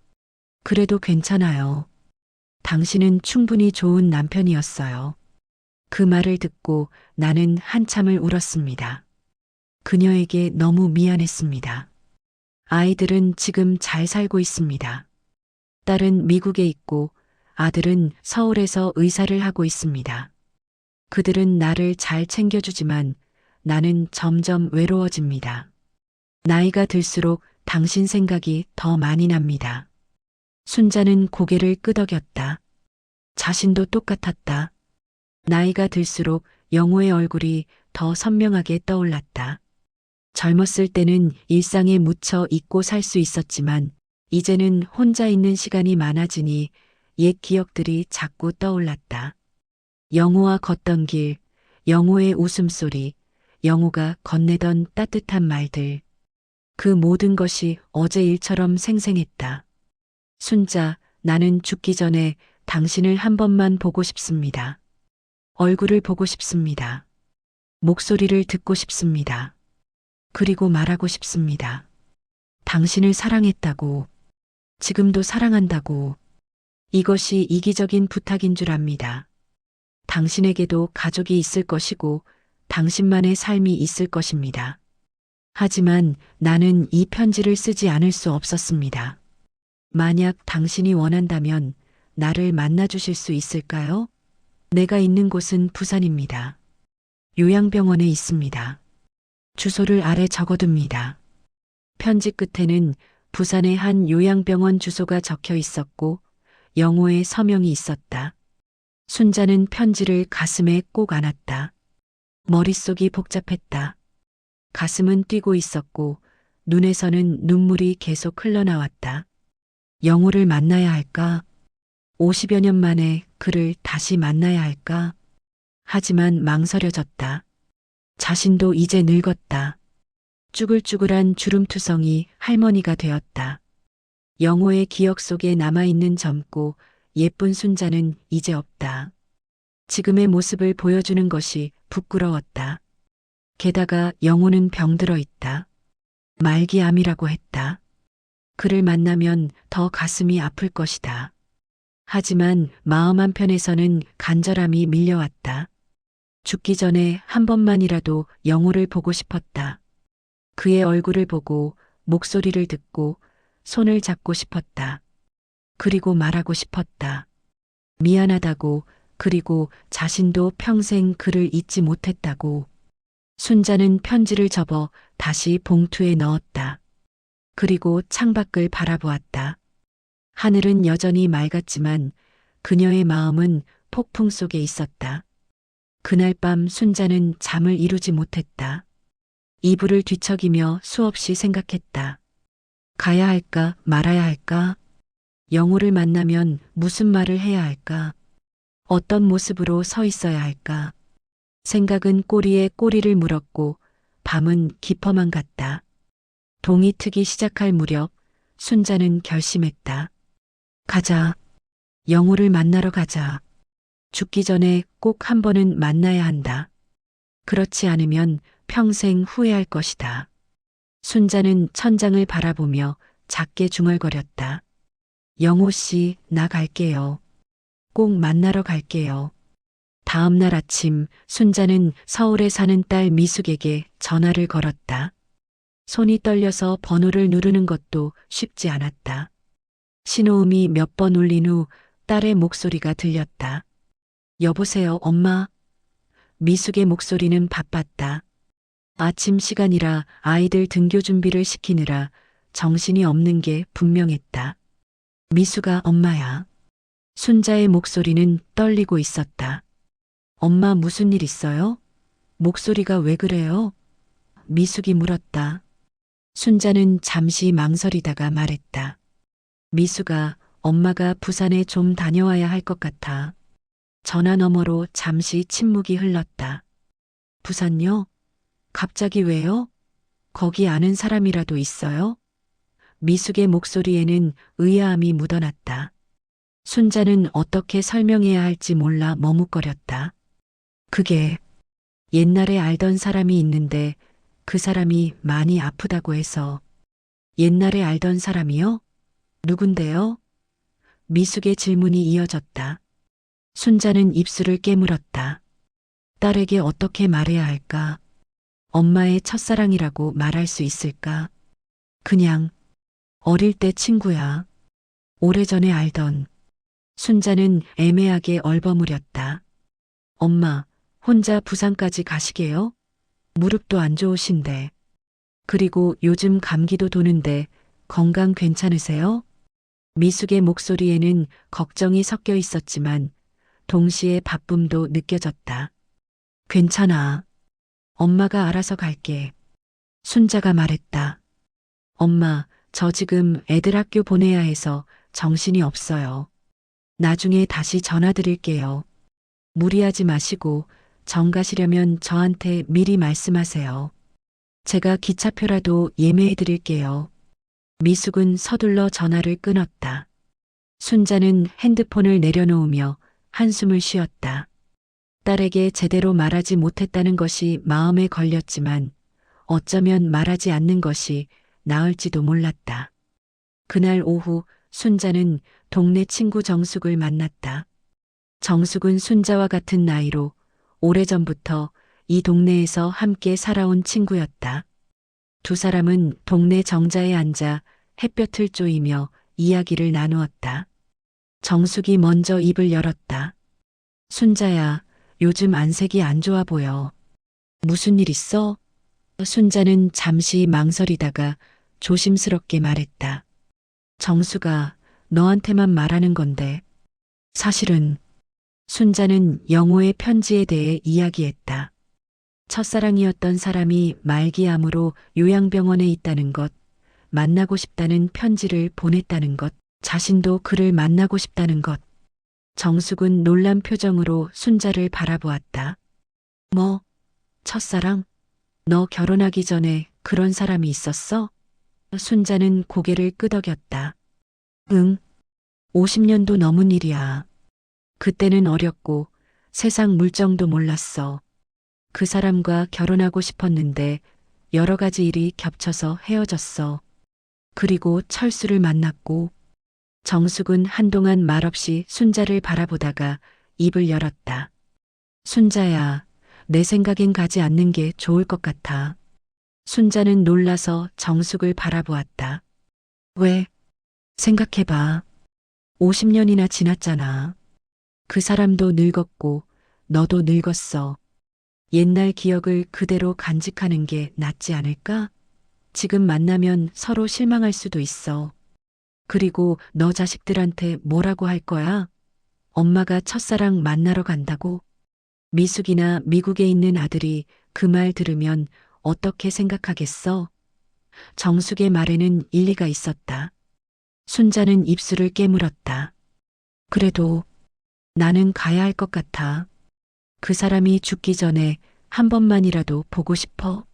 그래도 괜찮아요. 당신은 충분히 좋은 남편이었어요. 그 말을 듣고 나는 한참을 울었습니다. 그녀에게 너무 미안했습니다. 아이들은 지금 잘 살고 있습니다. 딸은 미국에 있고 아들은 서울에서 의사를 하고 있습니다. 그들은 나를 잘 챙겨주지만 나는 점점 외로워집니다. 나이가 들수록 당신 생각이 더 많이 납니다. 순자는 고개를 끄덕였다. 자신도 똑같았다. 나이가 들수록 영우의 얼굴이 더 선명하게 떠올랐다. 젊었을 때는 일상에 묻혀 잊고 살 수 있었지만 이제는 혼자 있는 시간이 많아지니 옛 기억들이 자꾸 떠올랐다. 영우와 걷던 길, 영우의 웃음소리, 영우가 건네던 따뜻한 말들. 그 모든 것이 어제 일처럼 생생했다. 순자, 나는 죽기 전에 당신을 한 번만 보고 싶습니다. 얼굴을 보고 싶습니다. 목소리를 듣고 싶습니다. 그리고 말하고 싶습니다. 당신을 사랑했다고, 지금도 사랑한다고. 이것이 이기적인 부탁인 줄 압니다. 당신에게도 가족이 있을 것이고 당신만의 삶이 있을 것입니다. 하지만 나는 이 편지를 쓰지 않을 수 없었습니다. 만약 당신이 원한다면 나를 만나주실 수 있을까요? 내가 있는 곳은 부산입니다. 요양병원에 있습니다. 주소를 아래 적어둡니다. 편지 끝에는 부산의 한 요양병원 주소가 적혀 있었고 영호의 서명이 있었다. 순자는 편지를 가슴에 꼭 안았다. 머릿속이 복잡했다. 가슴은 뛰고 있었고 눈에서는 눈물이 계속 흘러나왔다. 영호를 만나야 할까? 50여 년 만에 그를 다시 만나야 할까? 하지만 망설여졌다. 자신도 이제 늙었다. 쭈글쭈글한 주름투성이 할머니가 되었다. 영호의 기억 속에 남아있는 젊고 예쁜 순자는 이제 없다. 지금의 모습을 보여주는 것이 부끄러웠다. 게다가 영호는 병들어 있다. 말기암이라고 했다. 그를 만나면 더 가슴이 아플 것이다. 하지만 마음 한편에서는 간절함이 밀려왔다. 죽기 전에 한 번만이라도 영호를 보고 싶었다. 그의 얼굴을 보고 목소리를 듣고 손을 잡고 싶었다. 그리고 말하고 싶었다. 미안하다고, 그리고 자신도 평생 그를 잊지 못했다고. 순자는 편지를 접어 다시 봉투에 넣었다. 그리고 창밖을 바라보았다. 하늘은 여전히 맑았지만 그녀의 마음은 폭풍 속에 있었다. 그날 밤 순자는 잠을 이루지 못했다. 이불을 뒤척이며 수없이 생각했다. 가야 할까 말아야 할까? 영호를 만나면 무슨 말을 해야 할까? 어떤 모습으로 서 있어야 할까? 생각은 꼬리에 꼬리를 물었고 밤은 깊어만 갔다. 동이 트기 시작할 무렵 순자는 결심했다. 가자. 영호를 만나러 가자. 죽기 전에 꼭 한 번은 만나야 한다. 그렇지 않으면 평생 후회할 것이다. 순자는 천장을 바라보며 작게 중얼거렸다. 영호 씨, 나 갈게요. 꼭 만나러 갈게요. 다음 날 아침 순자는 서울에 사는 딸 미숙에게 전화를 걸었다. 손이 떨려서 번호를 누르는 것도 쉽지 않았다. 신호음이 몇 번 울린 후 딸의 목소리가 들렸다. 여보세요, 엄마. 미숙의 목소리는 바빴다. 아침 시간이라 아이들 등교 준비를 시키느라 정신이 없는 게 분명했다. 미숙아, 엄마야. 순자의 목소리는 떨리고 있었다. 엄마, 무슨 일 있어요? 목소리가 왜 그래요? 미숙이 물었다. 순자는 잠시 망설이다가 말했다. 미숙아, 엄마가 부산에 좀 다녀와야 할 것 같아. 전화 너머로 잠시 침묵이 흘렀다. 부산요? 갑자기 왜요? 거기 아는 사람이라도 있어요? 미숙의 목소리에는 의아함이 묻어났다. 순자는 어떻게 설명해야 할지 몰라 머뭇거렸다. 그게 옛날에 알던 사람이 있는데 그 사람이 많이 아프다고 해서. 옛날에 알던 사람이요? 누군데요? 미숙의 질문이 이어졌다. 순자는 입술을 깨물었다. 딸에게 어떻게 말해야 할까? 엄마의 첫사랑이라고 말할 수 있을까? 그냥 어릴 때 친구야. 오래전에 알던. 순자는 애매하게 얼버무렸다. 엄마, 혼자 부산까지 가시게요? 무릎도 안 좋으신데. 그리고 요즘 감기도 도는데 건강 괜찮으세요? 미숙의 목소리에는 걱정이 섞여 있었지만 동시에 바쁨도 느껴졌다. 괜찮아. 엄마가 알아서 갈게. 순자가 말했다. 엄마, 저 지금 애들 학교 보내야 해서 정신이 없어요. 나중에 다시 전화드릴게요. 무리하지 마시고 정 가시려면 저한테 미리 말씀하세요. 제가 기차표라도 예매해드릴게요. 미숙은 서둘러 전화를 끊었다. 순자는 핸드폰을 내려놓으며 한숨을 쉬었다. 딸에게 제대로 말하지 못했다는 것이 마음에 걸렸지만 어쩌면 말하지 않는 것이 나을지도 몰랐다. 그날 오후 순자는 동네 친구 정숙을 만났다. 정숙은 순자와 같은 나이로 오래전부터 이 동네에서 함께 살아온 친구였다. 두 사람은 동네 정자에 앉아 햇볕을 쬐이며 이야기를 나누었다. 정숙이 먼저 입을 열었다. 순자야, 요즘 안색이 안 좋아 보여. 무슨 일 있어? 순자는 잠시 망설이다가 조심스럽게 말했다. 정수가 너한테만 말하는 건데. 사실은. 순자는 영호의 편지에 대해 이야기했다. 첫사랑이었던 사람이 말기암으로 요양병원에 있다는 것, 만나고 싶다는 편지를 보냈다는 것, 자신도 그를 만나고 싶다는 것. 정숙은 놀란 표정으로 순자를 바라보았다. 뭐, 첫사랑? 너 결혼하기 전에 그런 사람이 있었어? 순자는 고개를 끄덕였다. 응, 50년도 넘은 일이야. 그때는 어렸고 세상 물정도 몰랐어. 그 사람과 결혼하고 싶었는데 여러 가지 일이 겹쳐서 헤어졌어. 그리고 철수를 만났고 정숙은 한동안 말없이 순자를 바라보다가 입을 열었다. 순자야, 내 생각엔 가지 않는 게 좋을 것 같아. 순자는 놀라서 정숙을 바라보았다. 왜? 생각해봐. 50년이나 지났잖아. 그 사람도 늙었고 너도 늙었어. 옛날 기억을 그대로 간직하는 게 낫지 않을까? 지금 만나면 서로 실망할 수도 있어. 그리고 너 자식들한테 뭐라고 할 거야? 엄마가 첫사랑 만나러 간다고? 미숙이나 미국에 있는 아들이 그 말 들으면 어떻게 생각하겠어? 정숙의 말에는 일리가 있었다. 순자는 입술을 깨물었다. 그래도 나는 가야 할 것 같아. 그 사람이 죽기 전에 한 번만이라도 보고 싶어.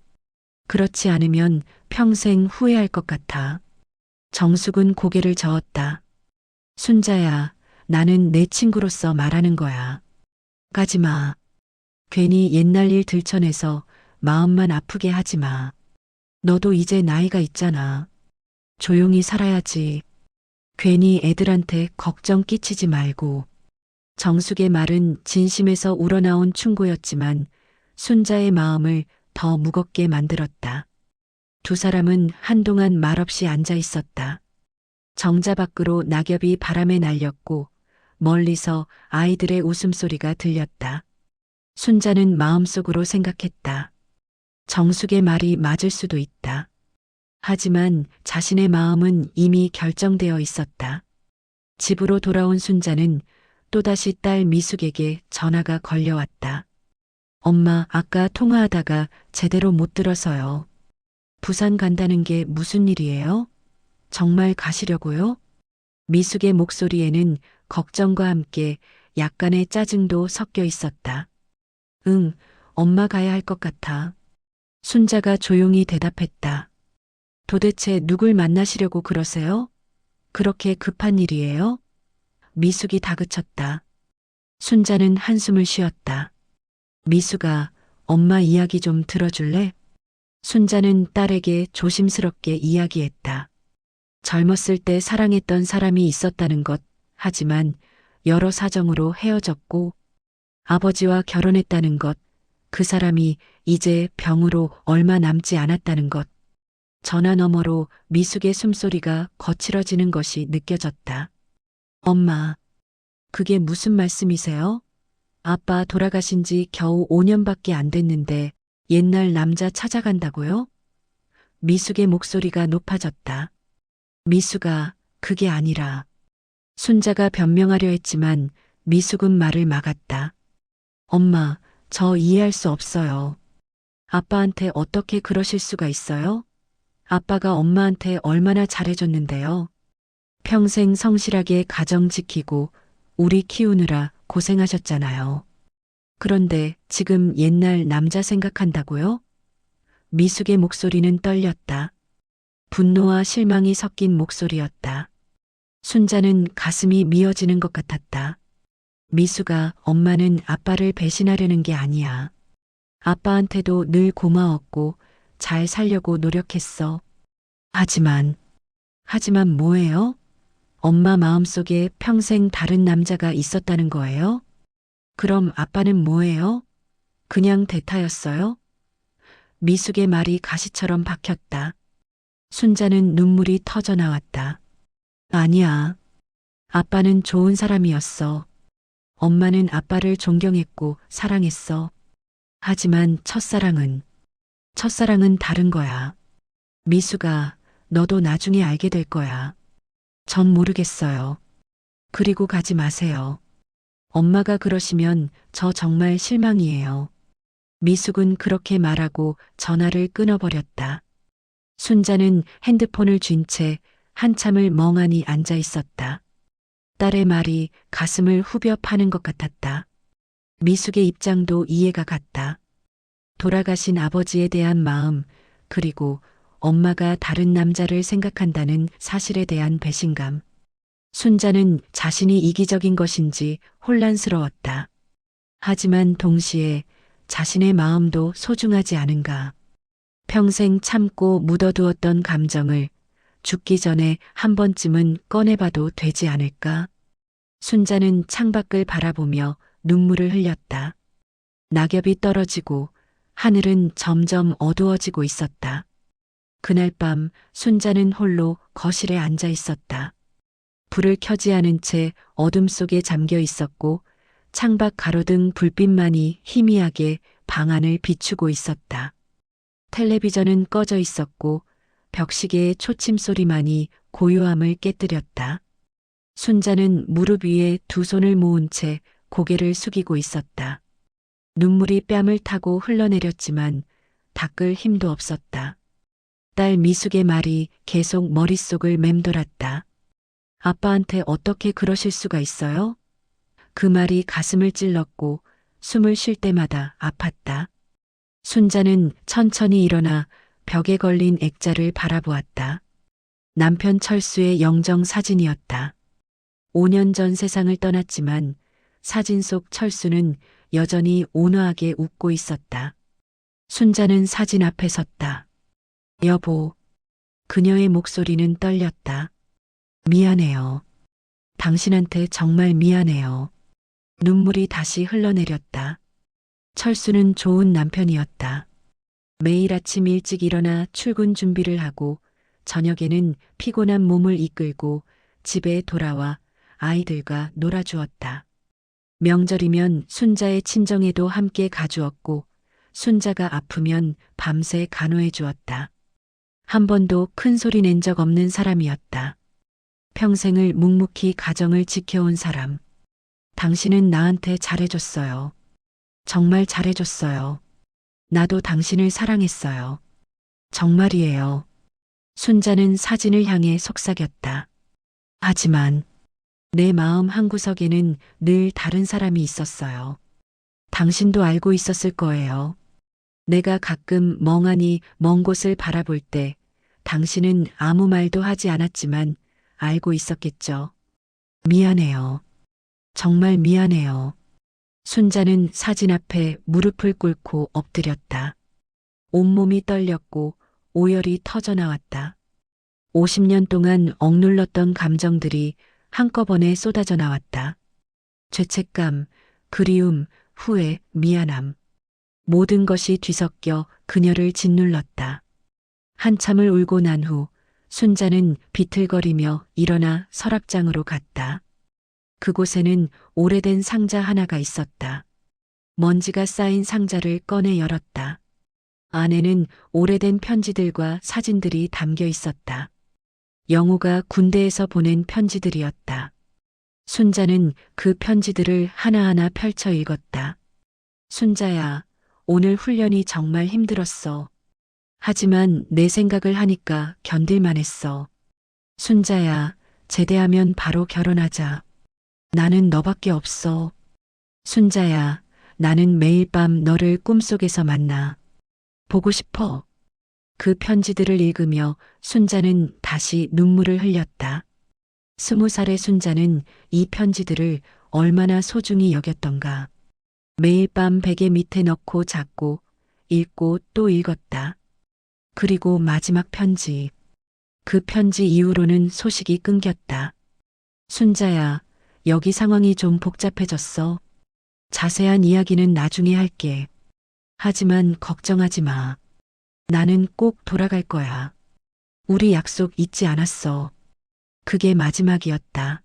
그렇지 않으면 평생 후회할 것 같아. 정숙은 고개를 저었다. 순자야, 나는 내 친구로서 말하는 거야. 가지 마. 괜히 옛날 일 들춰내서 마음만 아프게 하지 마. 너도 이제 나이가 있잖아. 조용히 살아야지. 괜히 애들한테 걱정 끼치지 말고. 정숙의 말은 진심에서 우러나온 충고였지만 순자의 마음을 더 무겁게 만들었다. 두 사람은 한동안 말없이 앉아 있었다. 정자 밖으로 낙엽이 바람에 날렸고 멀리서 아이들의 웃음소리가 들렸다. 순자는 마음속으로 생각했다. 정숙의 말이 맞을 수도 있다. 하지만 자신의 마음은 이미 결정되어 있었다. 집으로 돌아온 순자는 또다시 딸 미숙에게 전화가 걸려왔다. 엄마, 아까 통화하다가 제대로 못 들어서요. 부산 간다는 게 무슨 일이에요? 정말 가시려고요? 미숙의 목소리에는 걱정과 함께 약간의 짜증도 섞여 있었다. 응, 엄마 가야 할 것 같아. 순자가 조용히 대답했다. 도대체 누굴 만나시려고 그러세요? 그렇게 급한 일이에요? 미숙이 다그쳤다. 순자는 한숨을 쉬었다. 미숙아, 엄마 이야기 좀 들어줄래? 순자는 딸에게 조심스럽게 이야기했다. 젊었을 때 사랑했던 사람이 있었다는 것, 하지만 여러 사정으로 헤어졌고 아버지와 결혼했다는 것, 그 사람이 이제 병으로 얼마 남지 않았다는 것. 전화 너머로 미숙의 숨소리가 거칠어지는 것이 느껴졌다. 엄마, 그게 무슨 말씀이세요? 아빠 돌아가신 지 겨우 5년밖에 안 됐는데 옛날 남자 찾아간다고요? 미숙의 목소리가 높아졌다. 미숙아, 그게 아니라. 순자가 변명하려 했지만 미숙은 말을 막았다. 엄마, 저 이해할 수 없어요. 아빠한테 어떻게 그러실 수가 있어요? 아빠가 엄마한테 얼마나 잘해줬는데요. 평생 성실하게 가정 지키고 우리 키우느라 고생하셨잖아요. 그런데 지금 옛날 남자 생각한다고요? 미숙의 목소리는 떨렸다. 분노와 실망이 섞인 목소리였다. 순자는 가슴이 미어지는 것 같았다. 미숙아, 엄마는 아빠를 배신하려는 게 아니야. 아빠한테도 늘 고마웠고 잘 살려고 노력했어. 하지만 뭐예요? 엄마 마음속에 평생 다른 남자가 있었다는 거예요? 그럼 아빠는 뭐예요? 그냥 대타였어요? 미숙의 말이 가시처럼 박혔다. 순자는 눈물이 터져 나왔다. 아니야. 아빠는 좋은 사람이었어. 엄마는 아빠를 존경했고 사랑했어. 하지만 첫사랑은 다른 거야. 미숙아, 너도 나중에 알게 될 거야. 전 모르겠어요. 그리고 가지 마세요. 엄마가 그러시면 저 정말 실망이에요. 미숙은 그렇게 말하고 전화를 끊어버렸다. 순자는 핸드폰을 쥔 채 한참을 멍하니 앉아 있었다. 딸의 말이 가슴을 후벼 파는 것 같았다. 미숙의 입장도 이해가 갔다. 돌아가신 아버지에 대한 마음, 그리고 엄마가 다른 남자를 생각한다는 사실에 대한 배신감. 순자는 자신이 이기적인 것인지 혼란스러웠다. 하지만 동시에 자신의 마음도 소중하지 않은가. 평생 참고 묻어두었던 감정을 죽기 전에 한 번쯤은 꺼내봐도 되지 않을까? 순자는 창밖을 바라보며 눈물을 흘렸다. 낙엽이 떨어지고 하늘은 점점 어두워지고 있었다. 그날 밤 순자는 홀로 거실에 앉아 있었다. 불을 켜지 않은 채 어둠 속에 잠겨 있었고 창밖 가로등 불빛만이 희미하게 방 안을 비추고 있었다. 텔레비전은 꺼져 있었고 벽시계의 초침 소리만이 고요함을 깨뜨렸다. 순자는 무릎 위에 두 손을 모은 채 고개를 숙이고 있었다. 눈물이 뺨을 타고 흘러내렸지만 닦을 힘도 없었다. 딸 미숙의 말이 계속 머릿속을 맴돌았다. 아빠한테 어떻게 그러실 수가 있어요? 그 말이 가슴을 찔렀고 숨을 쉴 때마다 아팠다. 순자는 천천히 일어나 벽에 걸린 액자를 바라보았다. 남편 철수의 영정 사진이었다. 5년 전 세상을 떠났지만 사진 속 철수는 여전히 온화하게 웃고 있었다. 순자는 사진 앞에 섰다. 여보. 그녀의 목소리는 떨렸다. 미안해요. 당신한테 정말 미안해요. 눈물이 다시 흘러내렸다. 철수는 좋은 남편이었다. 매일 아침 일찍 일어나 출근 준비를 하고 저녁에는 피곤한 몸을 이끌고 집에 돌아와 아이들과 놀아주었다. 명절이면 순자의 친정에도 함께 가주었고 순자가 아프면 밤새 간호해 주었다. 한 번도 큰 소리 낸 적 없는 사람이었다. 평생을 묵묵히 가정을 지켜온 사람. 당신은 나한테 잘해줬어요. 정말 잘해줬어요. 나도 당신을 사랑했어요. 정말이에요. 순자는 사진을 향해 속삭였다. 하지만 내 마음 한구석에는 늘 다른 사람이 있었어요. 당신도 알고 있었을 거예요. 내가 가끔 멍하니 먼 곳을 바라볼 때 당신은 아무 말도 하지 않았지만 알고 있었겠죠. 미안해요. 정말 미안해요. 순자는 사진 앞에 무릎을 꿇고 엎드렸다. 온몸이 떨렸고 오열이 터져나왔다. 50년 동안 억눌렀던 감정들이 한꺼번에 쏟아져 나왔다. 죄책감, 그리움, 후회, 미안함. 모든 것이 뒤섞여 그녀를 짓눌렀다. 한참을 울고 난 후 순자는 비틀거리며 일어나 서랍장으로 갔다. 그곳에는 오래된 상자 하나가 있었다. 먼지가 쌓인 상자를 꺼내 열었다. 안에는 오래된 편지들과 사진들이 담겨 있었다. 영우가 군대에서 보낸 편지들이었다. 순자는 그 편지들을 하나하나 펼쳐 읽었다. 순자야, 오늘 훈련이 정말 힘들었어. 하지만 내 생각을 하니까 견딜만 했어. 순자야, 제대하면 바로 결혼하자. 나는 너밖에 없어. 순자야, 나는 매일 밤 너를 꿈속에서 만나. 보고 싶어. 그 편지들을 읽으며 순자는 다시 눈물을 흘렸다. 20살의 순자는 이 편지들을 얼마나 소중히 여겼던가. 매일 밤 베개 밑에 넣고 잤고 읽고 또 읽었다. 그리고 마지막 편지. 그 편지 이후로는 소식이 끊겼다. 순자야, 여기 상황이 좀 복잡해졌어. 자세한 이야기는 나중에 할게. 하지만 걱정하지 마. 나는 꼭 돌아갈 거야. 우리 약속 잊지 않았어. 그게 마지막이었다.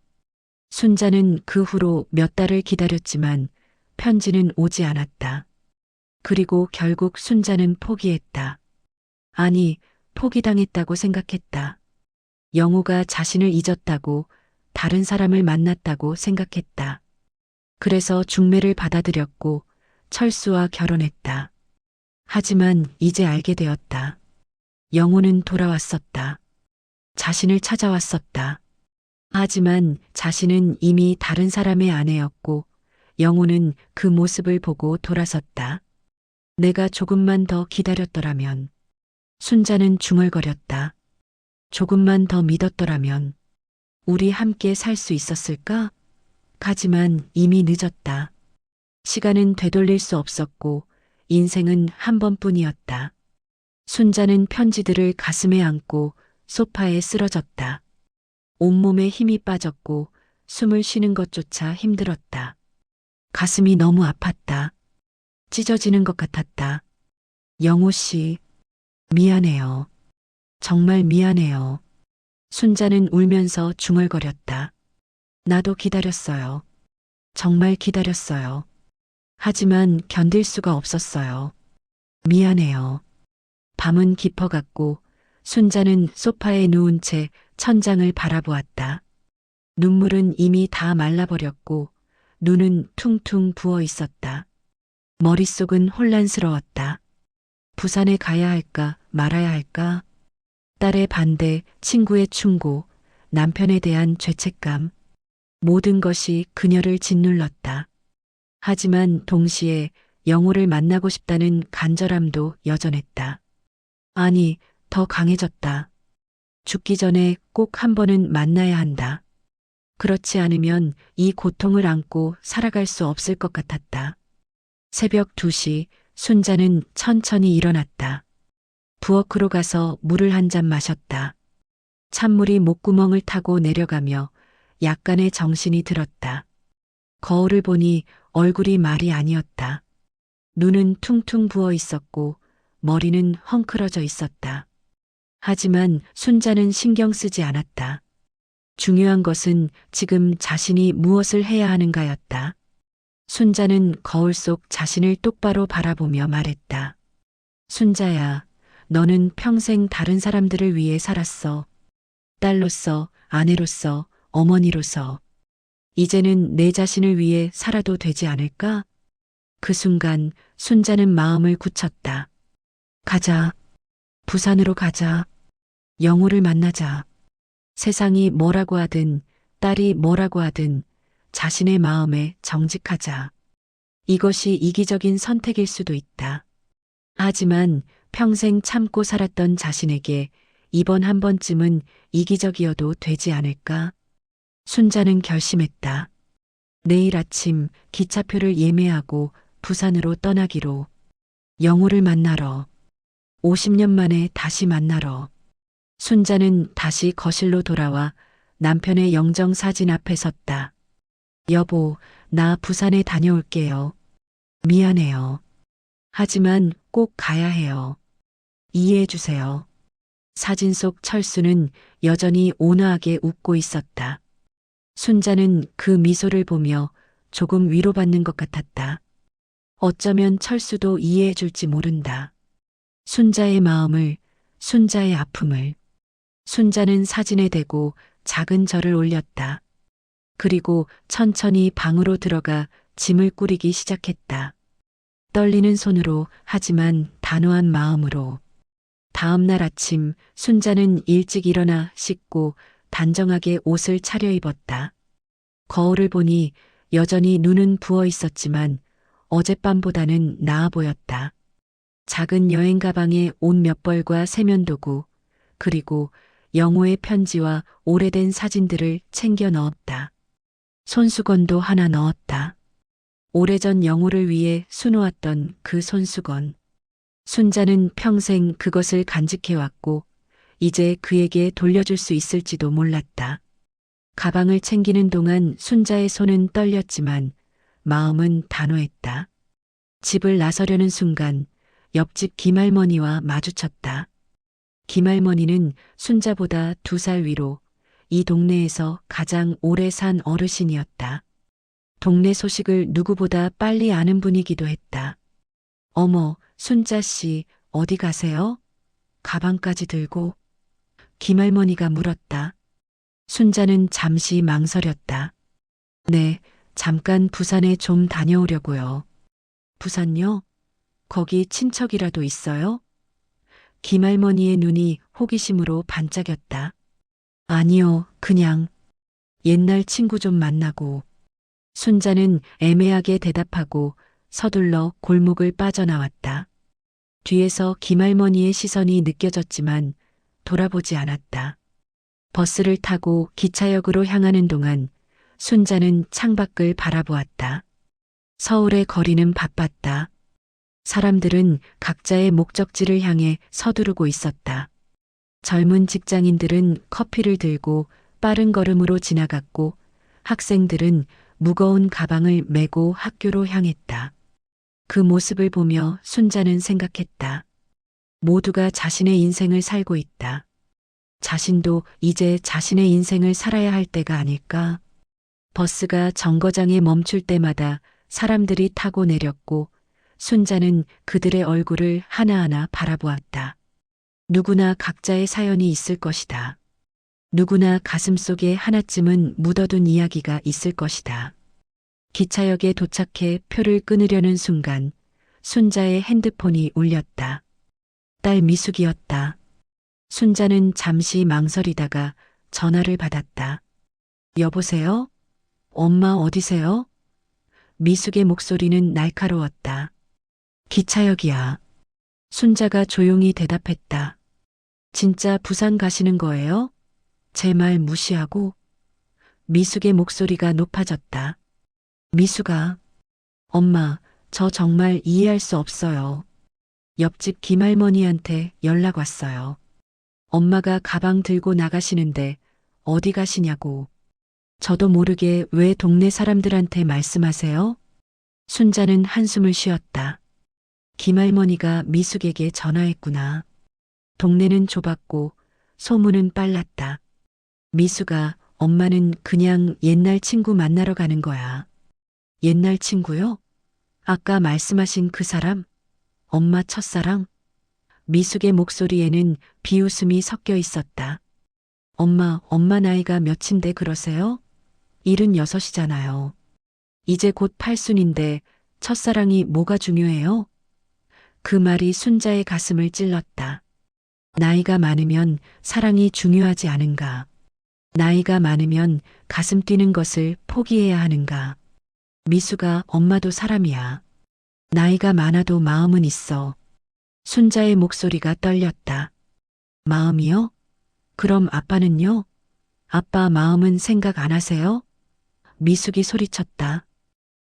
순자는 그 후로 몇 달을 기다렸지만 편지는 오지 않았다. 그리고 결국 순자는 포기했다. 아니, 포기당했다고 생각했다. 영우가 자신을 잊었다고, 다른 사람을 만났다고 생각했다. 그래서 중매를 받아들였고 철수와 결혼했다. 하지만 이제 알게 되었다. 영우는 돌아왔었다. 자신을 찾아왔었다. 하지만 자신은 이미 다른 사람의 아내였고 영우는 그 모습을 보고 돌아섰다. 내가 조금만 더 기다렸더라면. 순자는 중얼거렸다. 조금만 더 믿었더라면 우리 함께 살 수 있었을까? 하지만 이미 늦었다. 시간은 되돌릴 수 없었고 인생은 한 번뿐이었다. 순자는 편지들을 가슴에 안고 소파에 쓰러졌다. 온몸에 힘이 빠졌고 숨을 쉬는 것조차 힘들었다. 가슴이 너무 아팠다. 찢어지는 것 같았다. 영호 씨, 미안해요. 정말 미안해요. 순자는 울면서 중얼거렸다. 나도 기다렸어요. 정말 기다렸어요. 하지만 견딜 수가 없었어요. 미안해요. 밤은 깊어갔고 순자는 소파에 누운 채 천장을 바라보았다. 눈물은 이미 다 말라버렸고 눈은 퉁퉁 부어 있었다. 머릿속은 혼란스러웠다. 부산에 가야 할까 말아야 할까? 딸의 반대, 친구의 충고, 남편에 대한 죄책감. 모든 것이 그녀를 짓눌렀다. 하지만 동시에 영호를 만나고 싶다는 간절함도 여전했다. 아니, 더 강해졌다. 죽기 전에 꼭 한 번은 만나야 한다. 그렇지 않으면 이 고통을 안고 살아갈 수 없을 것 같았다. 새벽 2시 순자는 천천히 일어났다. 부엌으로 가서 물을 한 잔 마셨다. 찬물이 목구멍을 타고 내려가며 약간의 정신이 들었다. 거울을 보니 얼굴이 말이 아니었다. 눈은 퉁퉁 부어 있었고 머리는 헝클어져 있었다. 하지만 순자는 신경 쓰지 않았다. 중요한 것은 지금 자신이 무엇을 해야 하는가였다. 순자는 거울 속 자신을 똑바로 바라보며 말했다. 순자야, 너는 평생 다른 사람들을 위해 살았어. 딸로서, 아내로서, 어머니로서. 이제는 내 자신을 위해 살아도 되지 않을까? 그 순간 순자는 마음을 굳혔다. 가자. 부산으로 가자. 영호를 만나자. 세상이 뭐라고 하든 딸이 뭐라고 하든 자신의 마음에 정직하자. 이것이 이기적인 선택일 수도 있다. 하지만 평생 참고 살았던 자신에게 이번 한 번쯤은 이기적이어도 되지 않을까? 순자는 결심했다. 내일 아침 기차표를 예매하고 부산으로 떠나기로. 영호를 만나러. 50년 만에 다시 만나러. 순자는 다시 거실로 돌아와 남편의 영정 사진 앞에 섰다. 여보, 나 부산에 다녀올게요. 미안해요. 하지만 꼭 가야 해요. 이해해 주세요. 사진 속 철수는 여전히 온화하게 웃고 있었다. 순자는 그 미소를 보며 조금 위로받는 것 같았다. 어쩌면 철수도 이해해 줄지 모른다. 순자의 마음을, 순자의 아픔을. 순자는 사진에 대고 작은 절을 올렸다. 그리고 천천히 방으로 들어가 짐을 꾸리기 시작했다. 떨리는 손으로 하지만 단호한 마음으로. 다음 날 아침 순자는 일찍 일어나 씻고 단정하게 옷을 차려입었다. 거울을 보니 여전히 눈은 부어 있었지만 어젯밤보다는 나아 보였다. 작은 여행 가방에 옷 몇 벌과 세면도구, 그리고 영호의 편지와 오래된 사진들을 챙겨 넣었다. 손수건도 하나 넣었다. 오래전 영호를 위해 수놓았던 그 손수건. 순자는 평생 그것을 간직해왔고 이제 그에게 돌려줄 수 있을지도 몰랐다. 가방을 챙기는 동안 순자의 손은 떨렸지만 마음은 단호했다. 집을 나서려는 순간 옆집 김할머니와 마주쳤다. 김할머니는 순자보다 2살 위로 이 동네에서 가장 오래 산 어르신이었다. 동네 소식을 누구보다 빨리 아는 분이기도 했다. 어머, 순자 씨, 어디 가세요? 가방까지 들고. 김할머니가 물었다. 순자는 잠시 망설였다. 네, 잠깐 부산에 좀 다녀오려고요. 부산요? 거기 친척이라도 있어요? 김할머니의 눈이 호기심으로 반짝였다. 아니요, 그냥 옛날 친구 좀 만나고. 순자는 애매하게 대답하고 서둘러 골목을 빠져나왔다. 뒤에서 김할머니의 시선이 느껴졌지만 돌아보지 않았다. 버스를 타고 기차역으로 향하는 동안 순자는 창밖을 바라보았다. 서울의 거리는 바빴다. 사람들은 각자의 목적지를 향해 서두르고 있었다. 젊은 직장인들은 커피를 들고 빠른 걸음으로 지나갔고 학생들은 무거운 가방을 메고 학교로 향했다. 그 모습을 보며 순자는 생각했다. 모두가 자신의 인생을 살고 있다. 자신도 이제 자신의 인생을 살아야 할 때가 아닐까? 버스가 정거장에 멈출 때마다 사람들이 타고 내렸고 순자는 그들의 얼굴을 하나하나 바라보았다. 누구나 각자의 사연이 있을 것이다. 누구나 가슴속에 하나쯤은 묻어둔 이야기가 있을 것이다. 기차역에 도착해 표를 끊으려는 순간 순자의 핸드폰이 울렸다. 딸 미숙이었다. 순자는 잠시 망설이다가 전화를 받았다. 여보세요? 엄마 어디세요? 미숙의 목소리는 날카로웠다. 기차역이야. 순자가 조용히 대답했다. 진짜 부산 가시는 거예요? 제 말 무시하고. 미숙의 목소리가 높아졌다. 미숙아, 엄마, 저 정말 이해할 수 없어요. 옆집 김할머니한테 연락 왔어요. 엄마가 가방 들고 나가시는데 어디 가시냐고. 저도 모르게 왜 동네 사람들한테 말씀하세요? 순자는 한숨을 쉬었다. 김할머니가 미숙에게 전화했구나. 동네는 좁았고 소문은 빨랐다. 미숙아, 엄마는 그냥 옛날 친구 만나러 가는 거야. 옛날 친구요? 아까 말씀하신 그 사람? 엄마 첫사랑? 미숙의 목소리에는 비웃음이 섞여 있었다. 엄마 나이가 몇인데 그러세요? 76이잖아요. 이제 곧 팔순인데 첫사랑이 뭐가 중요해요? 그 말이 순자의 가슴을 찔렀다. 나이가 많으면 사랑이 중요하지 않은가? 나이가 많으면 가슴 뛰는 것을 포기해야 하는가? 미숙아, 엄마도 사람이야. 나이가 많아도 마음은 있어. 순자의 목소리가 떨렸다. 마음이요? 그럼 아빠는요? 아빠 마음은 생각 안 하세요? 미숙이 소리쳤다.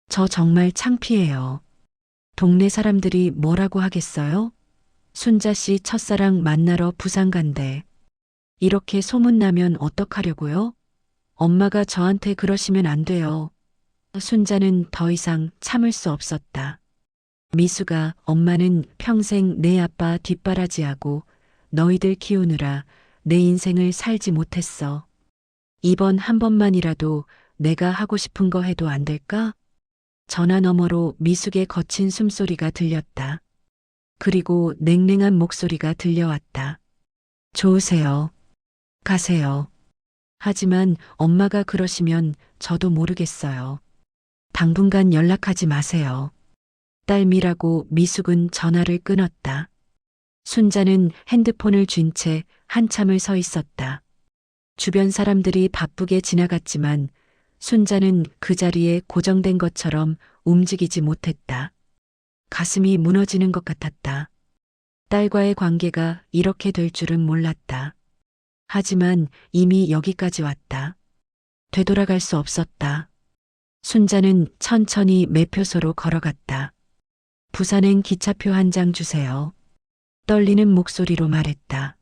저 정말 창피해요. 동네 사람들이 뭐라고 하겠어요? 순자 씨 첫사랑 만나러 부산 간대. 이렇게 소문나면 어떡하려고요? 엄마가 저한테 그러시면 안 돼요. 순자는 더 이상 참을 수 없었다. 미숙아, 엄마는 평생 내 아빠 뒷바라지하고 너희들 키우느라 내 인생을 살지 못했어. 이번 한 번만이라도 내가 하고 싶은 거 해도 안 될까? 전화 너머로 미숙의 거친 숨소리가 들렸다. 그리고 냉랭한 목소리가 들려왔다. 좋으세요. 가세요. 하지만 엄마가 그러시면 저도 모르겠어요. 당분간 연락하지 마세요. 딸미라고 미숙은 전화를 끊었다. 순자는 핸드폰을 쥔 채 한참을 서 있었다. 주변 사람들이 바쁘게 지나갔지만 순자는 그 자리에 고정된 것처럼 움직이지 못했다. 가슴이 무너지는 것 같았다. 딸과의 관계가 이렇게 될 줄은 몰랐다. 하지만 이미 여기까지 왔다. 되돌아갈 수 없었다. 순자는 천천히 매표소로 걸어갔다. 부산행 기차표 한 장 주세요. 떨리는 목소리로 말했다.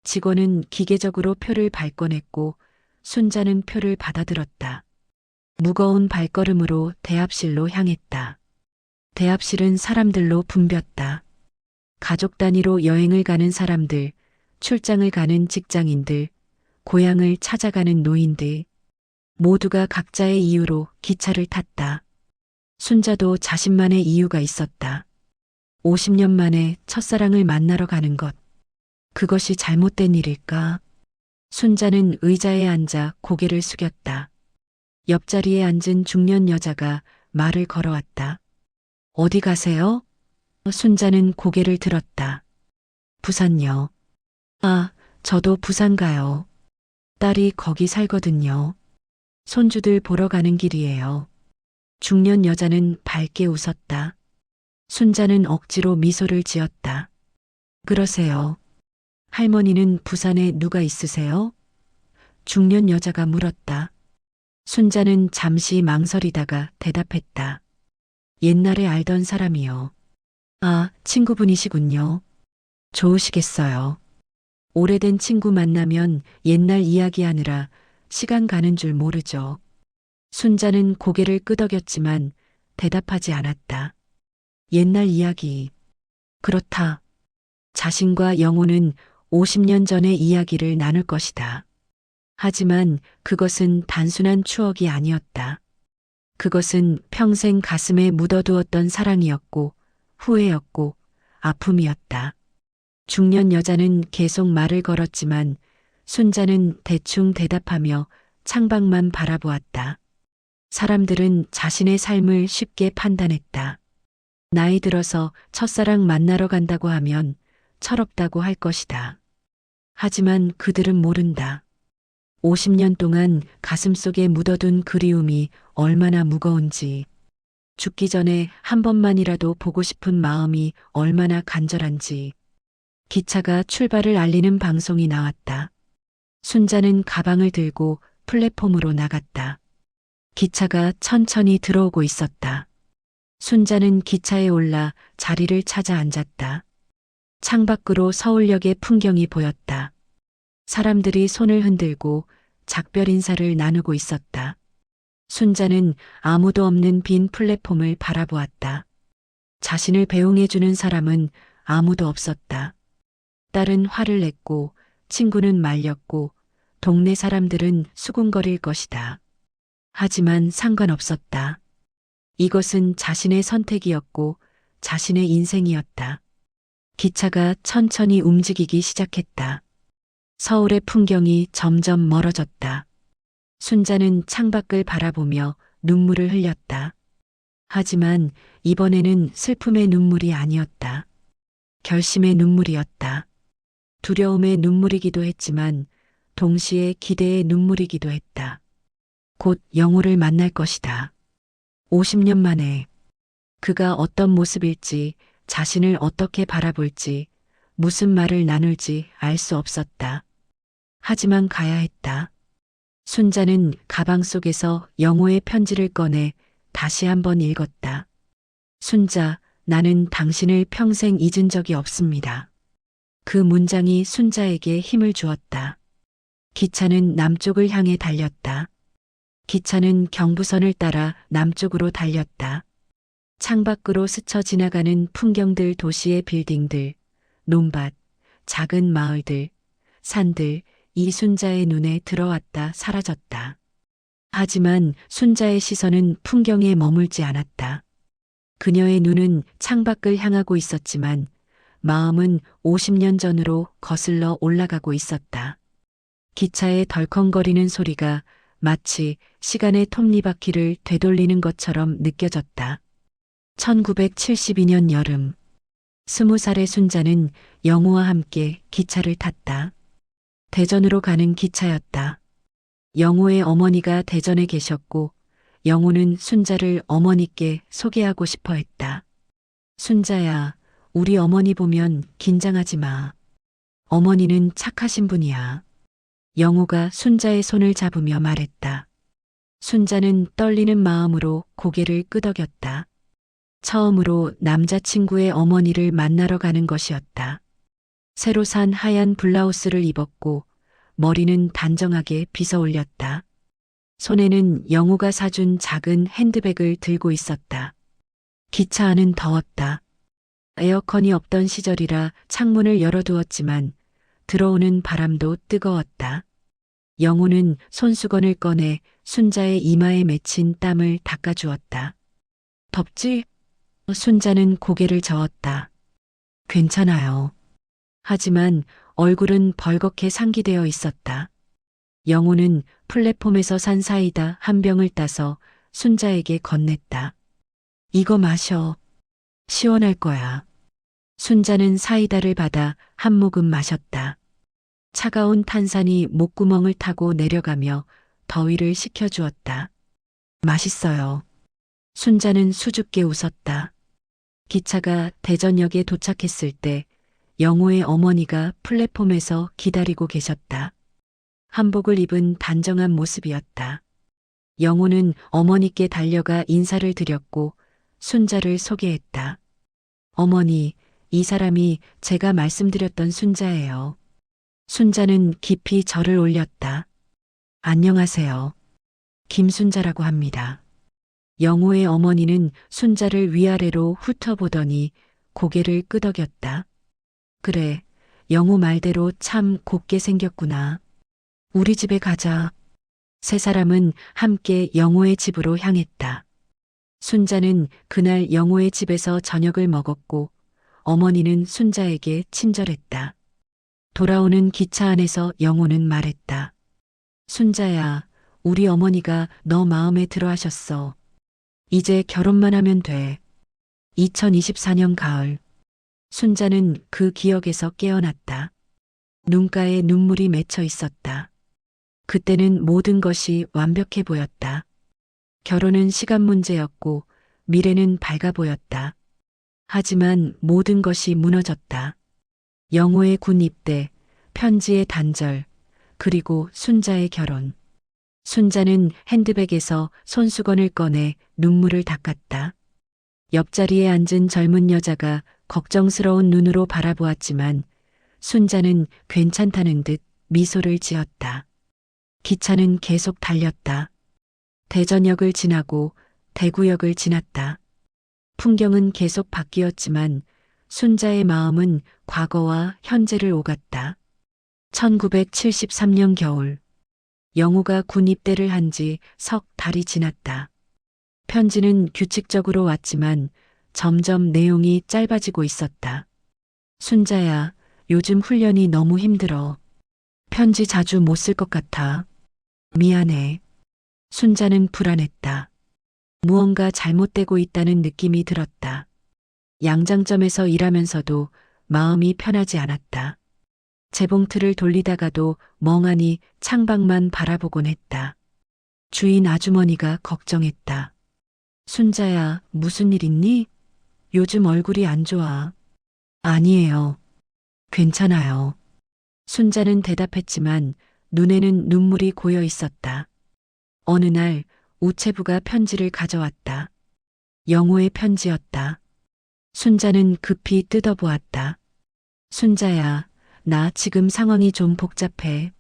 직원은 기계적으로 표를 발권했고 순자는 표를 받아들었다. 무거운 발걸음으로 대합실로 향했다. 대합실은 사람들로 붐볐다. 가족 단위로 여행을 가는 사람들, 출장을 가는 직장인들, 고향을 찾아가는 노인들, 모두가 각자의 이유로 기차를 탔다. 순자도 자신만의 이유가 있었다. 50년 만에 첫사랑을 만나러 가는 것. 그것이 잘못된 일일까? 순자는 의자에 앉아 고개를 숙였다. 옆자리에 앉은 중년 여자가 말을 걸어왔다. 어디 가세요? 순자는 고개를 들었다. 부산요. 아, 저도 부산 가요. 딸이 거기 살거든요. 손주들 보러 가는 길이에요. 중년 여자는 밝게 웃었다. 순자는 억지로 미소를 지었다. 그러세요. 할머니는 부산에 누가 있으세요? 중년 여자가 물었다. 순자는 잠시 망설이다가 대답했다. 옛날에 알던 사람이요. 아, 친구분이시군요. 좋으시겠어요. 오래된 친구 만나면 옛날 이야기하느라 시간 가는 줄 모르죠. 순자는 고개를 끄덕였지만 대답하지 않았다. 옛날 이야기. 그렇다. 자신과 영호는 50년 전의 이야기를 나눌 것이다. 하지만 그것은 단순한 추억이 아니었다. 그것은 평생 가슴에 묻어두었던 사랑이었고, 후회였고, 아픔이었다. 중년 여자는 계속 말을 걸었지만 순자는 대충 대답하며 창밖만 바라보았다. 사람들은 자신의 삶을 쉽게 판단했다. 나이 들어서 첫사랑 만나러 간다고 하면 철없다고 할 것이다. 하지만 그들은 모른다. 50년 동안 가슴속에 묻어둔 그리움이 얼마나 무거운지, 죽기 전에 한 번만이라도 보고 싶은 마음이 얼마나 간절한지. 기차가 출발을 알리는 방송이 나왔다. 순자는 가방을 들고 플랫폼으로 나갔다. 기차가 천천히 들어오고 있었다. 순자는 기차에 올라 자리를 찾아 앉았다. 창밖으로 서울역의 풍경이 보였다. 사람들이 손을 흔들고 작별 인사를 나누고 있었다. 순자는 아무도 없는 빈 플랫폼을 바라보았다. 자신을 배웅해주는 사람은 아무도 없었다. 딸은 화를 냈고 친구는 말렸고 동네 사람들은 수군거릴 것이다. 하지만 상관없었다. 이것은 자신의 선택이었고 자신의 인생이었다. 기차가 천천히 움직이기 시작했다. 서울의 풍경이 점점 멀어졌다. 순자는 창밖을 바라보며 눈물을 흘렸다. 하지만 이번에는 슬픔의 눈물이 아니었다. 결심의 눈물이었다. 두려움의 눈물이기도 했지만 동시에 기대의 눈물이기도 했다. 곧 영호를 만날 것이다. 50년 만에 그가 어떤 모습일지, 자신을 어떻게 바라볼지, 무슨 말을 나눌지 알 수 없었다. 하지만 가야 했다. 순자는 가방 속에서 영호의 편지를 꺼내 다시 한번 읽었다. 순자, 나는 당신을 평생 잊은 적이 없습니다. 그 문장이 순자에게 힘을 주었다. 기차는 남쪽을 향해 달렸다. 기차는 경부선을 따라 남쪽으로 달렸다. 창밖으로 스쳐 지나가는 풍경들, 도시의 빌딩들, 논밭, 작은 마을들, 산들, 이 순자의 눈에 들어왔다 사라졌다. 하지만 순자의 시선은 풍경에 머물지 않았다. 그녀의 눈은 창밖을 향하고 있었지만 마음은 50년 전으로 거슬러 올라가고 있었다. 기차의 덜컹거리는 소리가 마치 시간의 톱니바퀴를 되돌리는 것처럼 느껴졌다. 1972년 여름, 20살의 순자는 영호와 함께 기차를 탔다. 대전으로 가는 기차였다. 영호의 어머니가 대전에 계셨고 영호는 순자를 어머니께 소개하고 싶어 했다. 순자야, 우리 어머니 보면 긴장하지 마. 어머니는 착하신 분이야. 영호가 순자의 손을 잡으며 말했다. 순자는 떨리는 마음으로 고개를 끄덕였다. 처음으로 남자친구의 어머니를 만나러 가는 것이었다. 새로 산 하얀 블라우스를 입었고 머리는 단정하게 빗어 올렸다. 손에는 영호가 사준 작은 핸드백을 들고 있었다. 기차 안은 더웠다. 에어컨이 없던 시절이라 창문을 열어두었지만 들어오는 바람도 뜨거웠다. 영호는 손수건을 꺼내 순자의 이마에 맺힌 땀을 닦아주었다. 덥지? 순자는 고개를 저었다. 괜찮아요. 하지만 얼굴은 벌겋게 상기되어 있었다. 영호는 플랫폼에서 산 사이다 한 병을 따서 순자에게 건넸다. 이거 마셔. 시원할 거야. 순자는 사이다를 받아 한 모금 마셨다. 차가운 탄산이 목구멍을 타고 내려가며 더위를 식혀주었다. 맛있어요. 순자는 수줍게 웃었다. 기차가 대전역에 도착했을 때 영호의 어머니가 플랫폼에서 기다리고 계셨다. 한복을 입은 단정한 모습이었다. 영호는 어머니께 달려가 인사를 드렸고 순자를 소개했다. 어머니, 이 사람이 제가 말씀드렸던 순자예요. 순자는 깊이 절을 올렸다. 안녕하세요. 김순자라고 합니다. 영호의 어머니는 순자를 위아래로 훑어보더니 고개를 끄덕였다. 그래, 영호 말대로 참 곱게 생겼구나. 우리 집에 가자. 세 사람은 함께 영호의 집으로 향했다. 순자는 그날 영호의 집에서 저녁을 먹었고 어머니는 순자에게 친절했다. 돌아오는 기차 안에서 영호는 말했다. 순자야, 우리 어머니가 너 마음에 들어 하셨어. 이제 결혼만 하면 돼. 2024년 가을. 순자는 그 기억에서 깨어났다. 눈가에 눈물이 맺혀 있었다. 그때는 모든 것이 완벽해 보였다. 결혼은 시간 문제였고 미래는 밝아 보였다. 하지만 모든 것이 무너졌다. 영호의 군 입대, 편지의 단절, 그리고 순자의 결혼. 순자는 핸드백에서 손수건을 꺼내 눈물을 닦았다. 옆자리에 앉은 젊은 여자가 걱정스러운 눈으로 바라보았지만 순자는 괜찮다는 듯 미소를 지었다. 기차는 계속 달렸다. 대전역을 지나고 대구역을 지났다. 풍경은 계속 바뀌었지만 순자의 마음은 과거와 현재를 오갔다. 1973년 겨울, 영호가 군 입대를 한 지 석 달이 지났다. 편지는 규칙적으로 왔지만 점점 내용이 짧아지고 있었다. 순자야, 요즘 훈련이 너무 힘들어. 편지 자주 못 쓸 것 같아. 미안해. 순자는 불안했다. 무언가 잘못되고 있다는 느낌이 들었다. 양장점에서 일하면서도 마음이 편하지 않았다. 재봉틀을 돌리다가도 멍하니 창밖만 바라보곤 했다. 주인 아주머니가 걱정했다. 순자야, 무슨 일 있니? 요즘 얼굴이 안 좋아. 아니에요. 괜찮아요. 순자는 대답했지만 눈에는 눈물이 고여 있었다. 어느 날 우체부가 편지를 가져왔다. 영호의 편지였다. 순자는 급히 뜯어보았다. 순자야, 나 지금 상황이 좀 복잡해.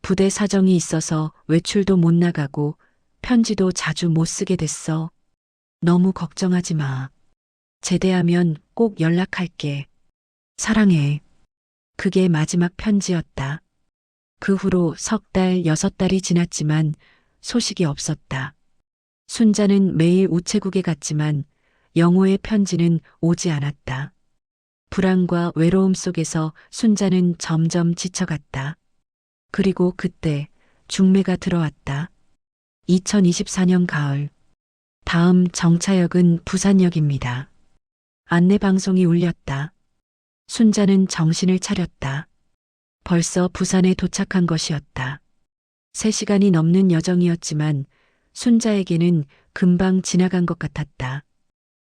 부대 사정이 있어서 외출도 못 나가고 편지도 자주 못 쓰게 됐어. 너무 걱정하지 마. 제대하면 꼭 연락할게. 사랑해. 그게 마지막 편지였다. 그 후로 석 달, 6달이 지났지만 소식이 없었다. 순자는 매일 우체국에 갔지만 영호의 편지는 오지 않았다. 불안과 외로움 속에서 순자는 점점 지쳐갔다. 그리고 그때 중매가 들어왔다. 2024년 가을. 다음 정차역은 부산역입니다. 안내방송이 울렸다. 순자는 정신을 차렸다. 벌써 부산에 도착한 것이었다. 3시간이 넘는 여정이었지만 순자에게는 금방 지나간 것 같았다.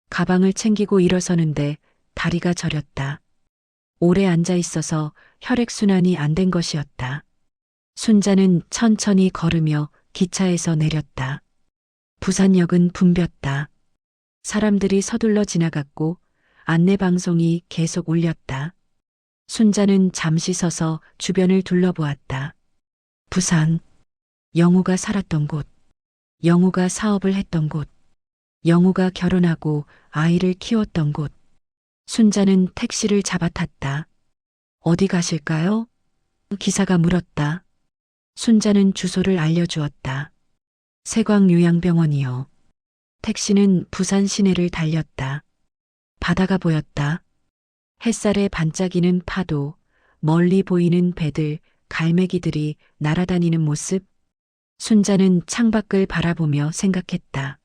가방을 챙기고 일어서는데 다리가 저렸다. 오래 앉아 있어서 혈액순환이 안 된 것이었다. 순자는 천천히 걸으며 기차에서 내렸다. 부산역은 붐볐다. 사람들이 서둘러 지나갔고 안내방송이 계속 울렸다. 순자는 잠시 서서 주변을 둘러보았다. 부산, 영호가 살았던 곳, 영호가 사업을 했던 곳, 영호가 결혼하고 아이를 키웠던 곳. 순자는 택시를 잡아탔다. 어디 가실까요? 기사가 물었다. 순자는 주소를 알려주었다. 세광요양병원이요. 택시는 부산 시내를 달렸다. 바다가 보였다. 햇살에 반짝이는 파도, 멀리 보이는 배들, 갈매기들이 날아다니는 모습. 순자는 창밖을 바라보며 생각했다.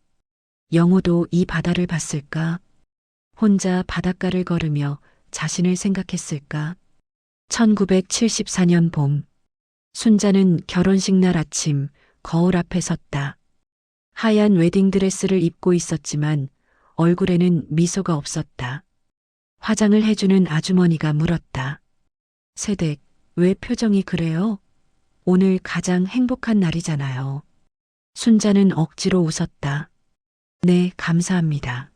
영호도 이 바다를 봤을까? 혼자 바닷가를 걸으며 자신을 생각했을까? 1974년 봄. 순자는 결혼식 날 아침 거울 앞에 섰다. 하얀 웨딩드레스를 입고 있었지만 얼굴에는 미소가 없었다. 화장을 해주는 아주머니가 물었다. 세댁, 왜 표정이 그래요? 오늘 가장 행복한 날이잖아요. 순자는 억지로 웃었다. 네, 감사합니다.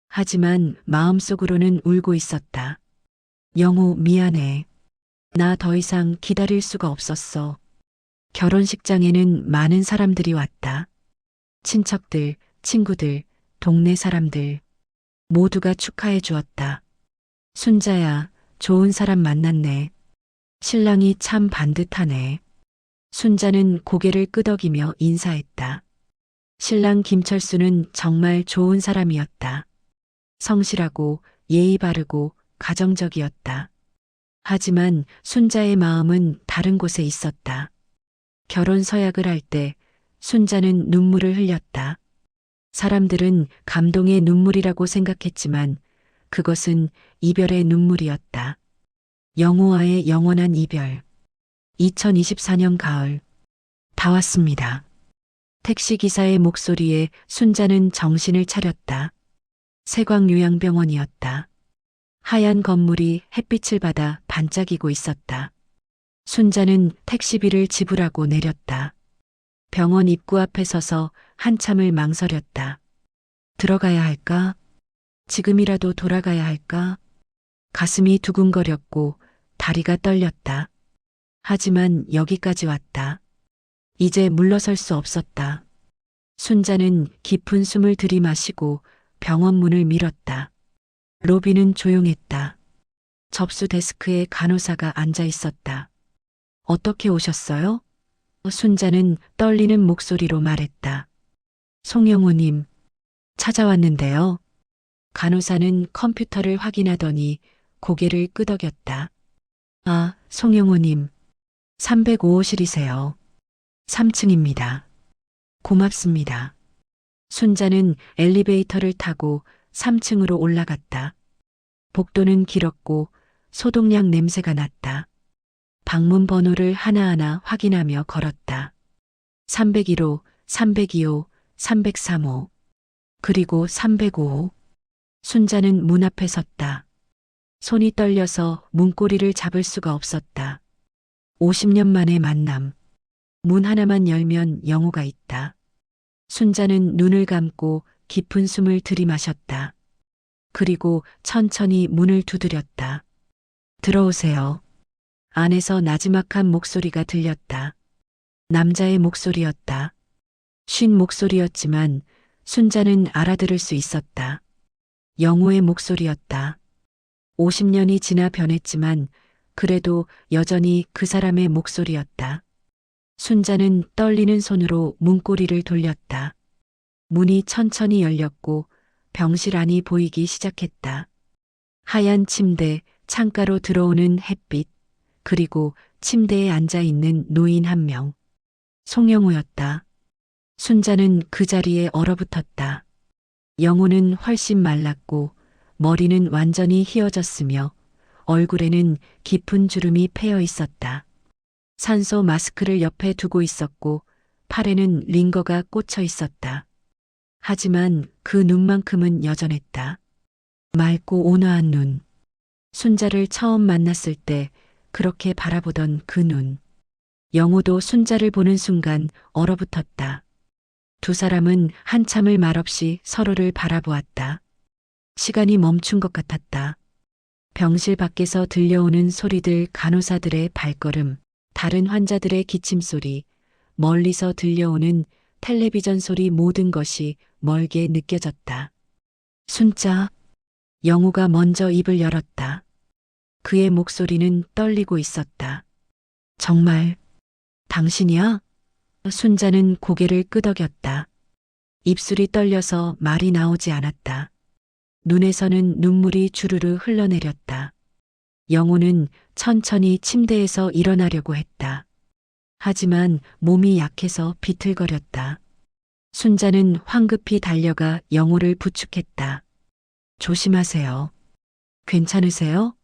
하지만 마음속으로는 울고 있었다. 영우, 미안해. 나 더 이상 기다릴 수가 없었어. 결혼식장에는 많은 사람들이 왔다. 친척들, 친구들, 동네 사람들. 모두가 축하해 주었다. 순자야, 좋은 사람 만났네. 신랑이 참 반듯하네. 순자는 고개를 끄덕이며 인사했다. 신랑 김철수는 정말 좋은 사람이었다. 성실하고 예의 바르고 가정적이었다. 하지만 순자의 마음은 다른 곳에 있었다. 결혼 서약을 할 때 순자는 눈물을 흘렸다. 사람들은 감동의 눈물이라고 생각했지만 그것은 이별의 눈물이었다. 영우와의 영원한 이별. 2024년 가을. 다 왔습니다. 택시기사의 목소리에 순자는 정신을 차렸다. 세광요양병원이었다. 하얀 건물이 햇빛을 받아 반짝이고 있었다. 순자는 택시비를 지불하고 내렸다. 병원 입구 앞에 서서 한참을 망설였다. 들어가야 할까? 지금이라도 돌아가야 할까? 가슴이 두근거렸고 다리가 떨렸다. 하지만 여기까지 왔다. 이제 물러설 수 없었다. 순자는 깊은 숨을 들이마시고 병원 문을 밀었다. 로비는 조용했다. 접수 데스크에 간호사가 앉아 있었다. 어떻게 오셨어요? 순자는 떨리는 목소리로 말했다. 송영우님, 찾아왔는데요. 간호사는 컴퓨터를 확인하더니 고개를 끄덕였다. 아, 송영우님, 305호실이세요. 3층입니다. 고맙습니다. 순자는 엘리베이터를 타고 3층으로 올라갔다. 복도는 길었고 소독약 냄새가 났다. 방문 번호를 하나하나 확인하며 걸었다. 301호, 302호, 303호, 그리고 305호. 순자는 문 앞에 섰다. 손이 떨려서 문고리를 잡을 수가 없었다. 50년 만의 만남. 문 하나만 열면 영우가 있다. 순자는 눈을 감고 깊은 숨을 들이마셨다. 그리고 천천히 문을 두드렸다. 들어오세요. 안에서 나지막한 목소리가 들렸다. 남자의 목소리였다. 쉰 목소리였지만 순자는 알아들을 수 있었다. 영우의 목소리였다. 50년이 지나 변했지만 그래도 여전히 그 사람의 목소리였다. 순자는 떨리는 손으로 문고리를 돌렸다. 문이 천천히 열렸고 병실 안이 보이기 시작했다. 하얀 침대, 창가로 들어오는 햇빛, 그리고 침대에 앉아 있는 노인 한 명. 송영우였다. 순자는 그 자리에 얼어붙었다. 영우는 훨씬 말랐고 머리는 완전히 휘어졌으며 얼굴에는 깊은 주름이 패여 있었다. 산소 마스크를 옆에 두고 있었고 팔에는 링거가 꽂혀 있었다. 하지만 그 눈만큼은 여전했다. 맑고 온화한 눈. 순자를 처음 만났을 때 그렇게 바라보던 그 눈. 영우도 순자를 보는 순간 얼어붙었다. 두 사람은 한참을 말없이 서로를 바라보았다. 시간이 멈춘 것 같았다. 병실 밖에서 들려오는 소리들, 간호사들의 발걸음, 다른 환자들의 기침소리, 멀리서 들려오는 텔레비전 소리, 모든 것이 멀게 느껴졌다. 순자. 영우가 먼저 입을 열었다. 그의 목소리는 떨리고 있었다. 정말 당신이야? 순자는 고개를 끄덕였다. 입술이 떨려서 말이 나오지 않았다. 눈에서는 눈물이 주르르 흘러내렸다. 영우는 천천히 침대에서 일어나려고 했다. 하지만 몸이 약해서 비틀거렸다. 순자는 황급히 달려가 영우를 부축했다. 조심하세요. 괜찮으세요?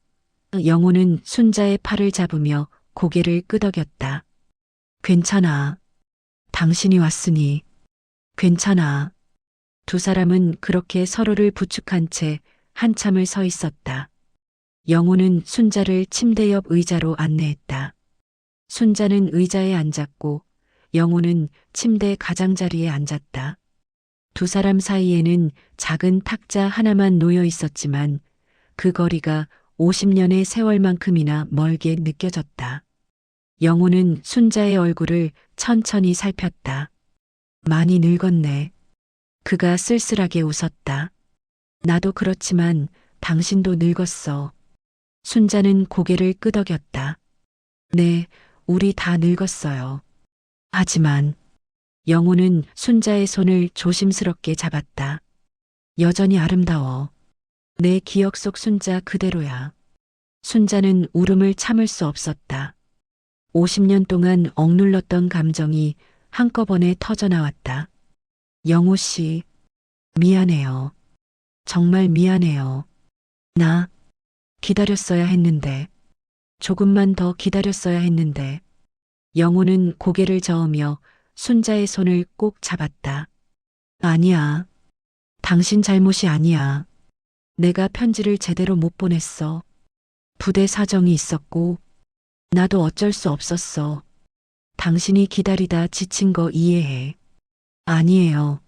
영우는 순자의 팔을 잡으며 고개를 끄덕였다. 괜찮아. 당신이 왔으니 괜찮아. 두 사람은 그렇게 서로를 부축한 채 한참을 서 있었다. 영호는 순자를 침대 옆 의자로 안내했다. 순자는 의자에 앉았고 영호는 침대 가장자리에 앉았다. 두 사람 사이에는 작은 탁자 하나만 놓여 있었지만 그 거리가 50년의 세월만큼이나 멀게 느껴졌다. 영호는 순자의 얼굴을 천천히 살폈다. 많이 늙었네. 그가 쓸쓸하게 웃었다. 나도 그렇지만 당신도 늙었어. 순자는 고개를 끄덕였다. 네, 우리 다 늙었어요. 하지만 영호는 순자의 손을 조심스럽게 잡았다. 여전히 아름다워. 내 기억 속 순자 그대로야. 순자는 울음을 참을 수 없었다. 50년 동안 억눌렀던 감정이 한꺼번에 터져나왔다. 영호 씨, 미안해요. 정말 미안해요. 나 기다렸어야 했는데, 조금만 더 기다렸어야 했는데. 영호는 고개를 저으며 순자의 손을 꼭 잡았다. 아니야. 당신 잘못이 아니야. 내가 편지를 제대로 못 보냈어. 부대 사정이 있었고, 나도 어쩔 수 없었어. 당신이 기다리다 지친 거 이해해. 아니에요.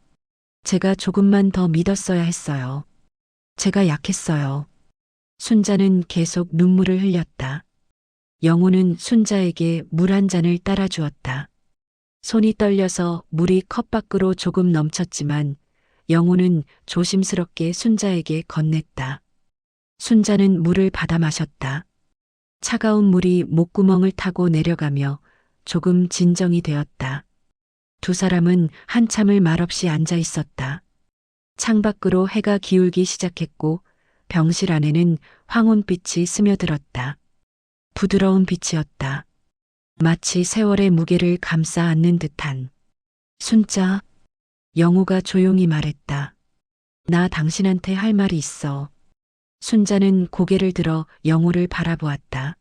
제가 조금만 더 믿었어야 했어요. 제가 약했어요. 순자는 계속 눈물을 흘렸다. 영호는 순자에게 물 한 잔을 따라 주었다. 손이 떨려서 물이 컵 밖으로 조금 넘쳤지만 영호는 조심스럽게 순자에게 건넸다. 순자는 물을 받아 마셨다. 차가운 물이 목구멍을 타고 내려가며 조금 진정이 되었다. 두 사람은 한참을 말없이 앉아 있었다. 창밖으로 해가 기울기 시작했고 병실 안에는 황혼빛이 스며들었다. 부드러운 빛이었다. 마치 세월의 무게를 감싸 안는 듯한. 순자, 영호가 조용히 말했다. 나 당신한테 할 말이 있어. 순자는 고개를 들어 영호를 바라보았다.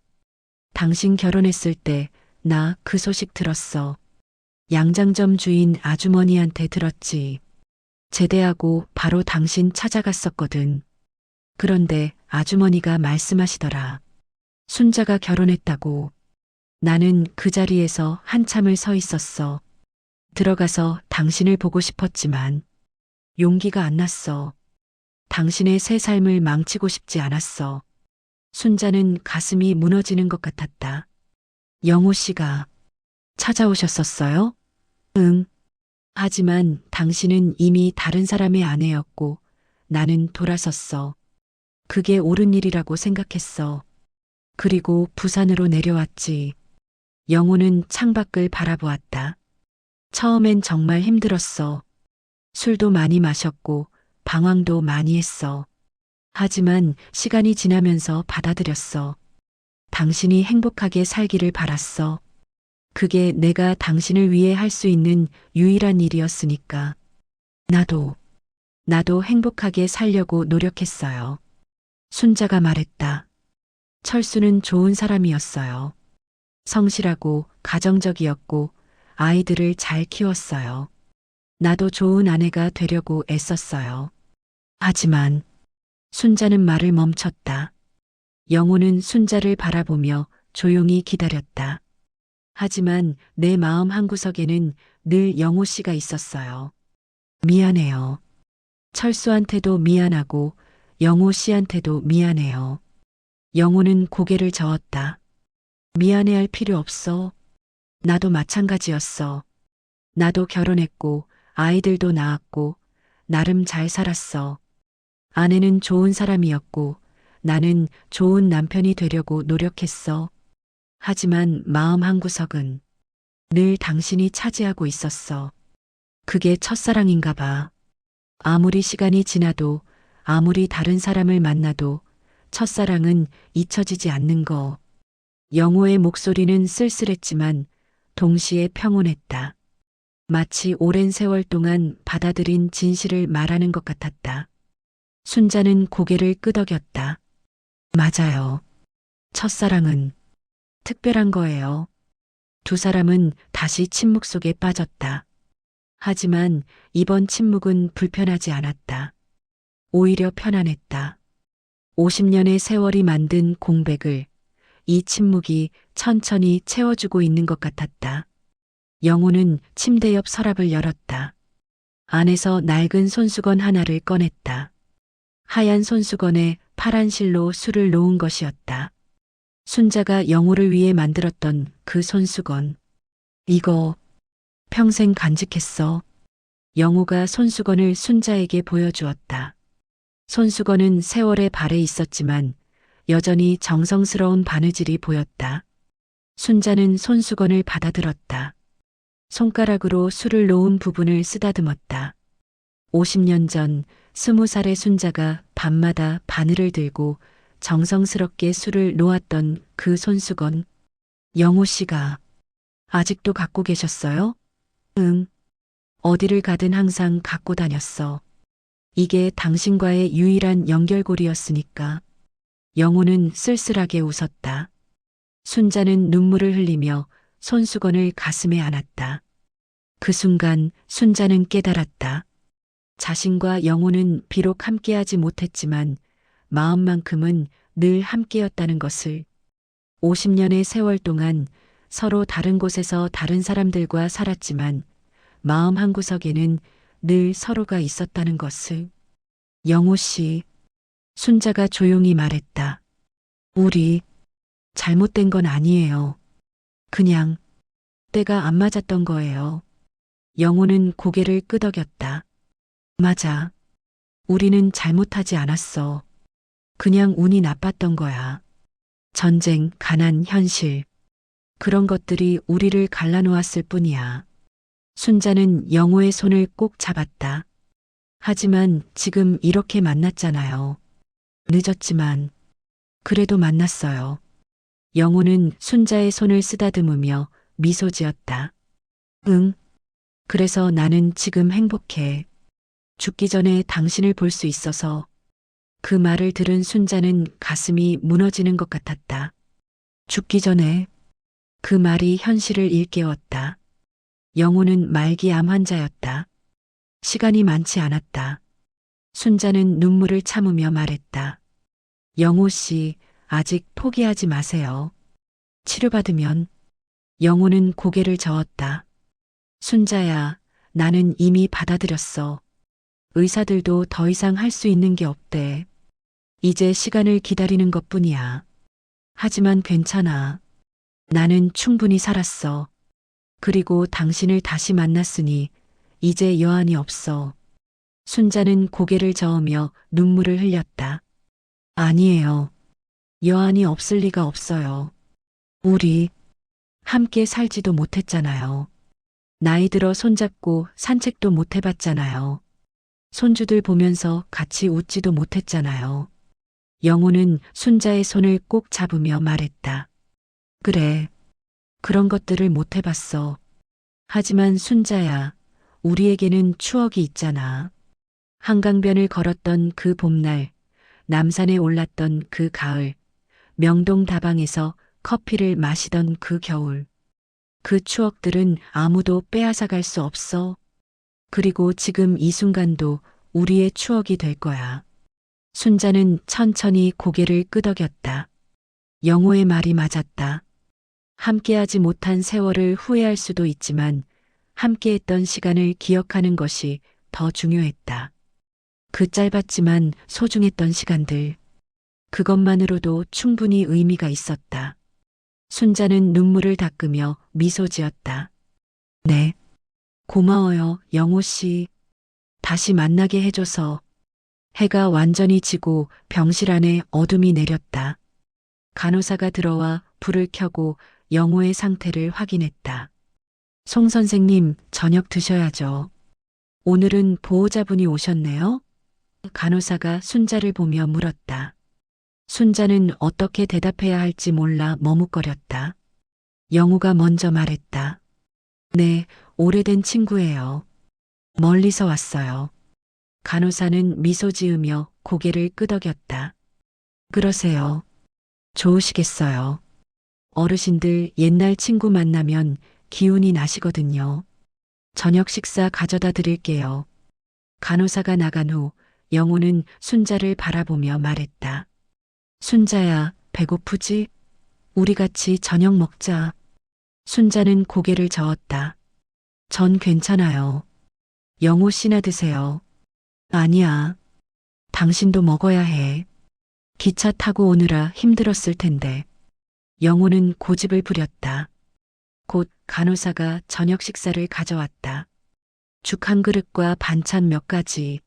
당신 결혼했을 때 나 그 소식 들었어. 양장점 주인 아주머니한테 들었지. 제대하고 바로 당신 찾아갔었거든. 그런데 아주머니가 말씀하시더라. 순자가 결혼했다고. 나는 그 자리에서 한참을 서 있었어. 들어가서 당신을 보고 싶었지만 용기가 안 났어. 당신의 새 삶을 망치고 싶지 않았어. 순자는 가슴이 무너지는 것 같았다. 영호 씨가 찾아오셨었어요? 응. 하지만 당신은 이미 다른 사람의 아내였고 나는 돌아섰어. 그게 옳은 일이라고 생각했어. 그리고 부산으로 내려왔지. 영호는 창밖을 바라보았다. 처음엔 정말 힘들었어. 술도 많이 마셨고 방황도 많이 했어. 하지만 시간이 지나면서 받아들였어. 당신이 행복하게 살기를 바랐어. 그게 내가 당신을 위해 할 수 있는 유일한 일이었으니까. 나도 행복하게 살려고 노력했어요. 순자가 말했다. 철수는 좋은 사람이었어요. 성실하고 가정적이었고 아이들을 잘 키웠어요. 나도 좋은 아내가 되려고 애썼어요. 하지만 순자는 말을 멈췄다. 영호는 순자를 바라보며 조용히 기다렸다. 하지만 내 마음 한구석에는 늘 영호 씨가 있었어요. 미안해요. 철수한테도 미안하고 영호 씨한테도 미안해요. 영호는 고개를 저었다. 미안해할 필요 없어. 나도 마찬가지였어. 나도 결혼했고 아이들도 낳았고 나름 잘 살았어. 아내는 좋은 사람이었고 나는 좋은 남편이 되려고 노력했어. 하지만 마음 한구석은 늘 당신이 차지하고 있었어. 그게 첫사랑인가 봐. 아무리 시간이 지나도 아무리 다른 사람을 만나도 첫사랑은 잊혀지지 않는 거. 영호의 목소리는 쓸쓸했지만 동시에 평온했다. 마치 오랜 세월 동안 받아들인 진실을 말하는 것 같았다. 순자는 고개를 끄덕였다. 맞아요. 첫사랑은 특별한 거예요. 두 사람은 다시 침묵 속에 빠졌다. 하지만 이번 침묵은 불편하지 않았다. 오히려 편안했다. 50년의 세월이 만든 공백을 이 침묵이 천천히 채워주고 있는 것 같았다. 영호는 침대 옆 서랍을 열었다. 안에서 낡은 손수건 하나를 꺼냈다. 하얀 손수건에 파란 실로 술을 놓은 것이었다. 순자가 영호를 위해 만들었던 그 손수건. 이거 평생 간직했어. 영호가 손수건을 순자에게 보여주었다. 손수건은 세월의 발에 있었지만 여전히 정성스러운 바느질이 보였다. 순자는 손수건을 받아들었다. 손가락으로 술을 놓은 부분을 쓰다듬었다. 50년 전 20살의 순자가 밤마다 바늘을 들고 정성스럽게 술을 놓았던 그 손수건. 영호 씨가 아직도 갖고 계셨어요? 응. 어디를 가든 항상 갖고 다녔어. 이게 당신과의 유일한 연결고리였으니까. 영호는 쓸쓸하게 웃었다. 순자는 눈물을 흘리며 손수건을 가슴에 안았다. 그 순간 순자는 깨달았다. 자신과 영호는 비록 함께하지 못했지만 마음만큼은 늘 함께였다는 것을. 50년의 세월 동안 서로 다른 곳에서 다른 사람들과 살았지만 마음 한구석에는 늘 서로가 있었다는 것을. 영호 씨, 순자가 조용히 말했다. 우리 잘못된 건 아니에요. 그냥 때가 안 맞았던 거예요. 영호는 고개를 끄덕였다. 맞아. 우리는 잘못하지 않았어. 그냥 운이 나빴던 거야. 전쟁, 가난, 현실. 그런 것들이 우리를 갈라놓았을 뿐이야. 순자는 영호의 손을 꼭 잡았다. 하지만 지금 이렇게 만났잖아요. 늦었지만 그래도 만났어요. 영호는 순자의 손을 쓰다듬으며 미소 지었다. 응. 그래서 나는 지금 행복해. 죽기 전에 당신을 볼 수 있어서. 그 말을 들은 순자는 가슴이 무너지는 것 같았다. 죽기 전에. 그 말이 현실을 일깨웠다. 영호는 말기 암 환자였다. 시간이 많지 않았다. 순자는 눈물을 참으며 말했다. 영호 씨, 아직 포기하지 마세요. 치료받으면. 영호는 고개를 저었다. 순자야, 나는 이미 받아들였어. 의사들도 더 이상 할 수 있는 게 없대. 이제 시간을 기다리는 것뿐이야. 하지만 괜찮아. 나는 충분히 살았어. 그리고 당신을 다시 만났으니 이제 여한이 없어. 순자는 고개를 저으며 눈물을 흘렸다. 아니에요. 여한이 없을 리가 없어요. 우리 함께 살지도 못했잖아요. 나이 들어 손잡고 산책도 못 해봤잖아요. 손주들 보면서 같이 웃지도 못했잖아요. 영호는 순자의 손을 꼭 잡으며 말했다. 그래. 그런 것들을 못 해봤어. 하지만 순자야, 우리에게는 추억이 있잖아. 한강변을 걸었던 그 봄날, 남산에 올랐던 그 가을, 명동 다방에서 커피를 마시던 그 겨울. 그 추억들은 아무도 빼앗아갈 수 없어. 그리고 지금 이 순간도 우리의 추억이 될 거야. 순자는 천천히 고개를 끄덕였다. 영호의 말이 맞았다. 함께하지 못한 세월을 후회할 수도 있지만 함께했던 시간을 기억하는 것이 더 중요했다. 그 짧았지만 소중했던 시간들. 그것만으로도 충분히 의미가 있었다. 순자는 눈물을 닦으며 미소 지었다. 네. 고마워요, 영호 씨. 다시 만나게 해줘서. 해가 완전히 지고 병실 안에 어둠이 내렸다. 간호사가 들어와 불을 켜고 영호의 상태를 확인했다. 송 선생님, 저녁 드셔야죠. 오늘은 보호자분이 오셨네요? 간호사가 순자를 보며 물었다. 순자는 어떻게 대답해야 할지 몰라 머뭇거렸다. 영호가 먼저 말했다. 네, 오래된 친구예요. 멀리서 왔어요. 간호사는 미소 지으며 고개를 끄덕였다. 그러세요. 좋으시겠어요. 어르신들 옛날 친구 만나면 기운이 나시거든요. 저녁 식사 가져다 드릴게요. 간호사가 나간 후 영호는 순자를 바라보며 말했다. 순자야, 배고프지? 우리 같이 저녁 먹자. 순자는 고개를 저었다. 전 괜찮아요. 영호 씨나 드세요. 아니야. 당신도 먹어야 해. 기차 타고 오느라 힘들었을 텐데. 영호는 고집을 부렸다. 곧 간호사가 저녁 식사를 가져왔다. 죽 한 그릇과 반찬 몇 가지.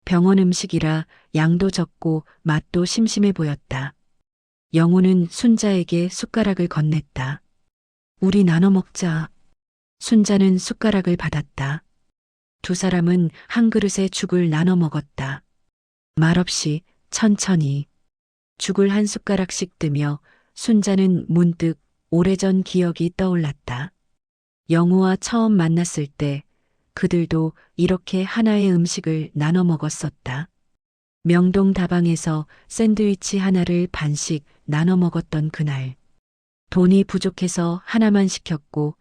병원 음식이라 양도 적고 맛도 심심해 보였다. 영호는 순자에게 숟가락을 건넸다. 우리 나눠 먹자. 순자는 숟가락을 받았다. 두 사람은 한 그릇에 죽을 나눠 먹었다. 말없이 천천히 죽을 한 숟가락씩 뜨며 순자는 문득 오래전 기억이 떠올랐다. 영호와 처음 만났을 때 그들도 이렇게 하나의 음식을 나눠 먹었었다. 명동 다방에서 샌드위치 하나를 반씩 나눠 먹었던 그날. 돈이 부족해서 하나만 시켰고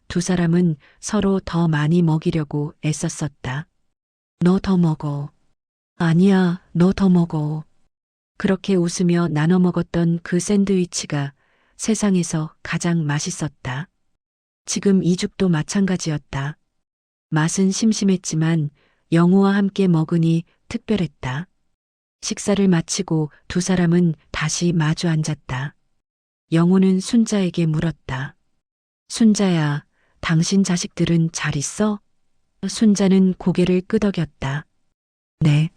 두 사람은 서로 더 많이 먹이려고 애썼었다. 너 더 먹어. 아니야, 너 더 먹어. 그렇게 웃으며 나눠 먹었던 그 샌드위치가 세상에서 가장 맛있었다. 지금 이 죽도 마찬가지였다. 맛은 심심했지만 영호와 함께 먹으니 특별했다. 식사를 마치고 두 사람은 다시 마주 앉았다. 영호는 순자에게 물었다. 순자야, 당신 자식들은 잘 있어? 순자는 고개를 끄덕였다. 네.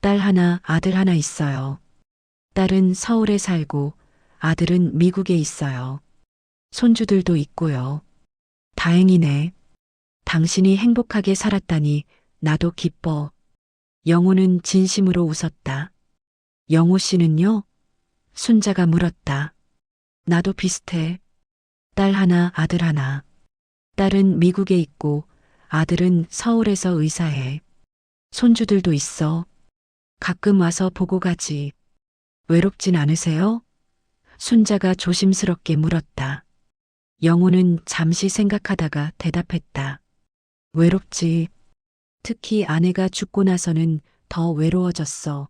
딸 하나, 아들 하나 있어요. 딸은 서울에 살고 아들은 미국에 있어요. 손주들도 있고요. 다행이네. 당신이 행복하게 살았다니 나도 기뻐. 영호는 진심으로 웃었다. 영호 씨는요? 순자가 물었다. 나도 비슷해. 딸 하나, 아들 하나. 딸은 미국에 있고 아들은 서울에서 의사해. 손주들도 있어. 가끔 와서 보고 가지. 외롭진 않으세요? 순자가 조심스럽게 물었다. 영호는 잠시 생각하다가 대답했다. 외롭지. 특히 아내가 죽고 나서는 더 외로워졌어.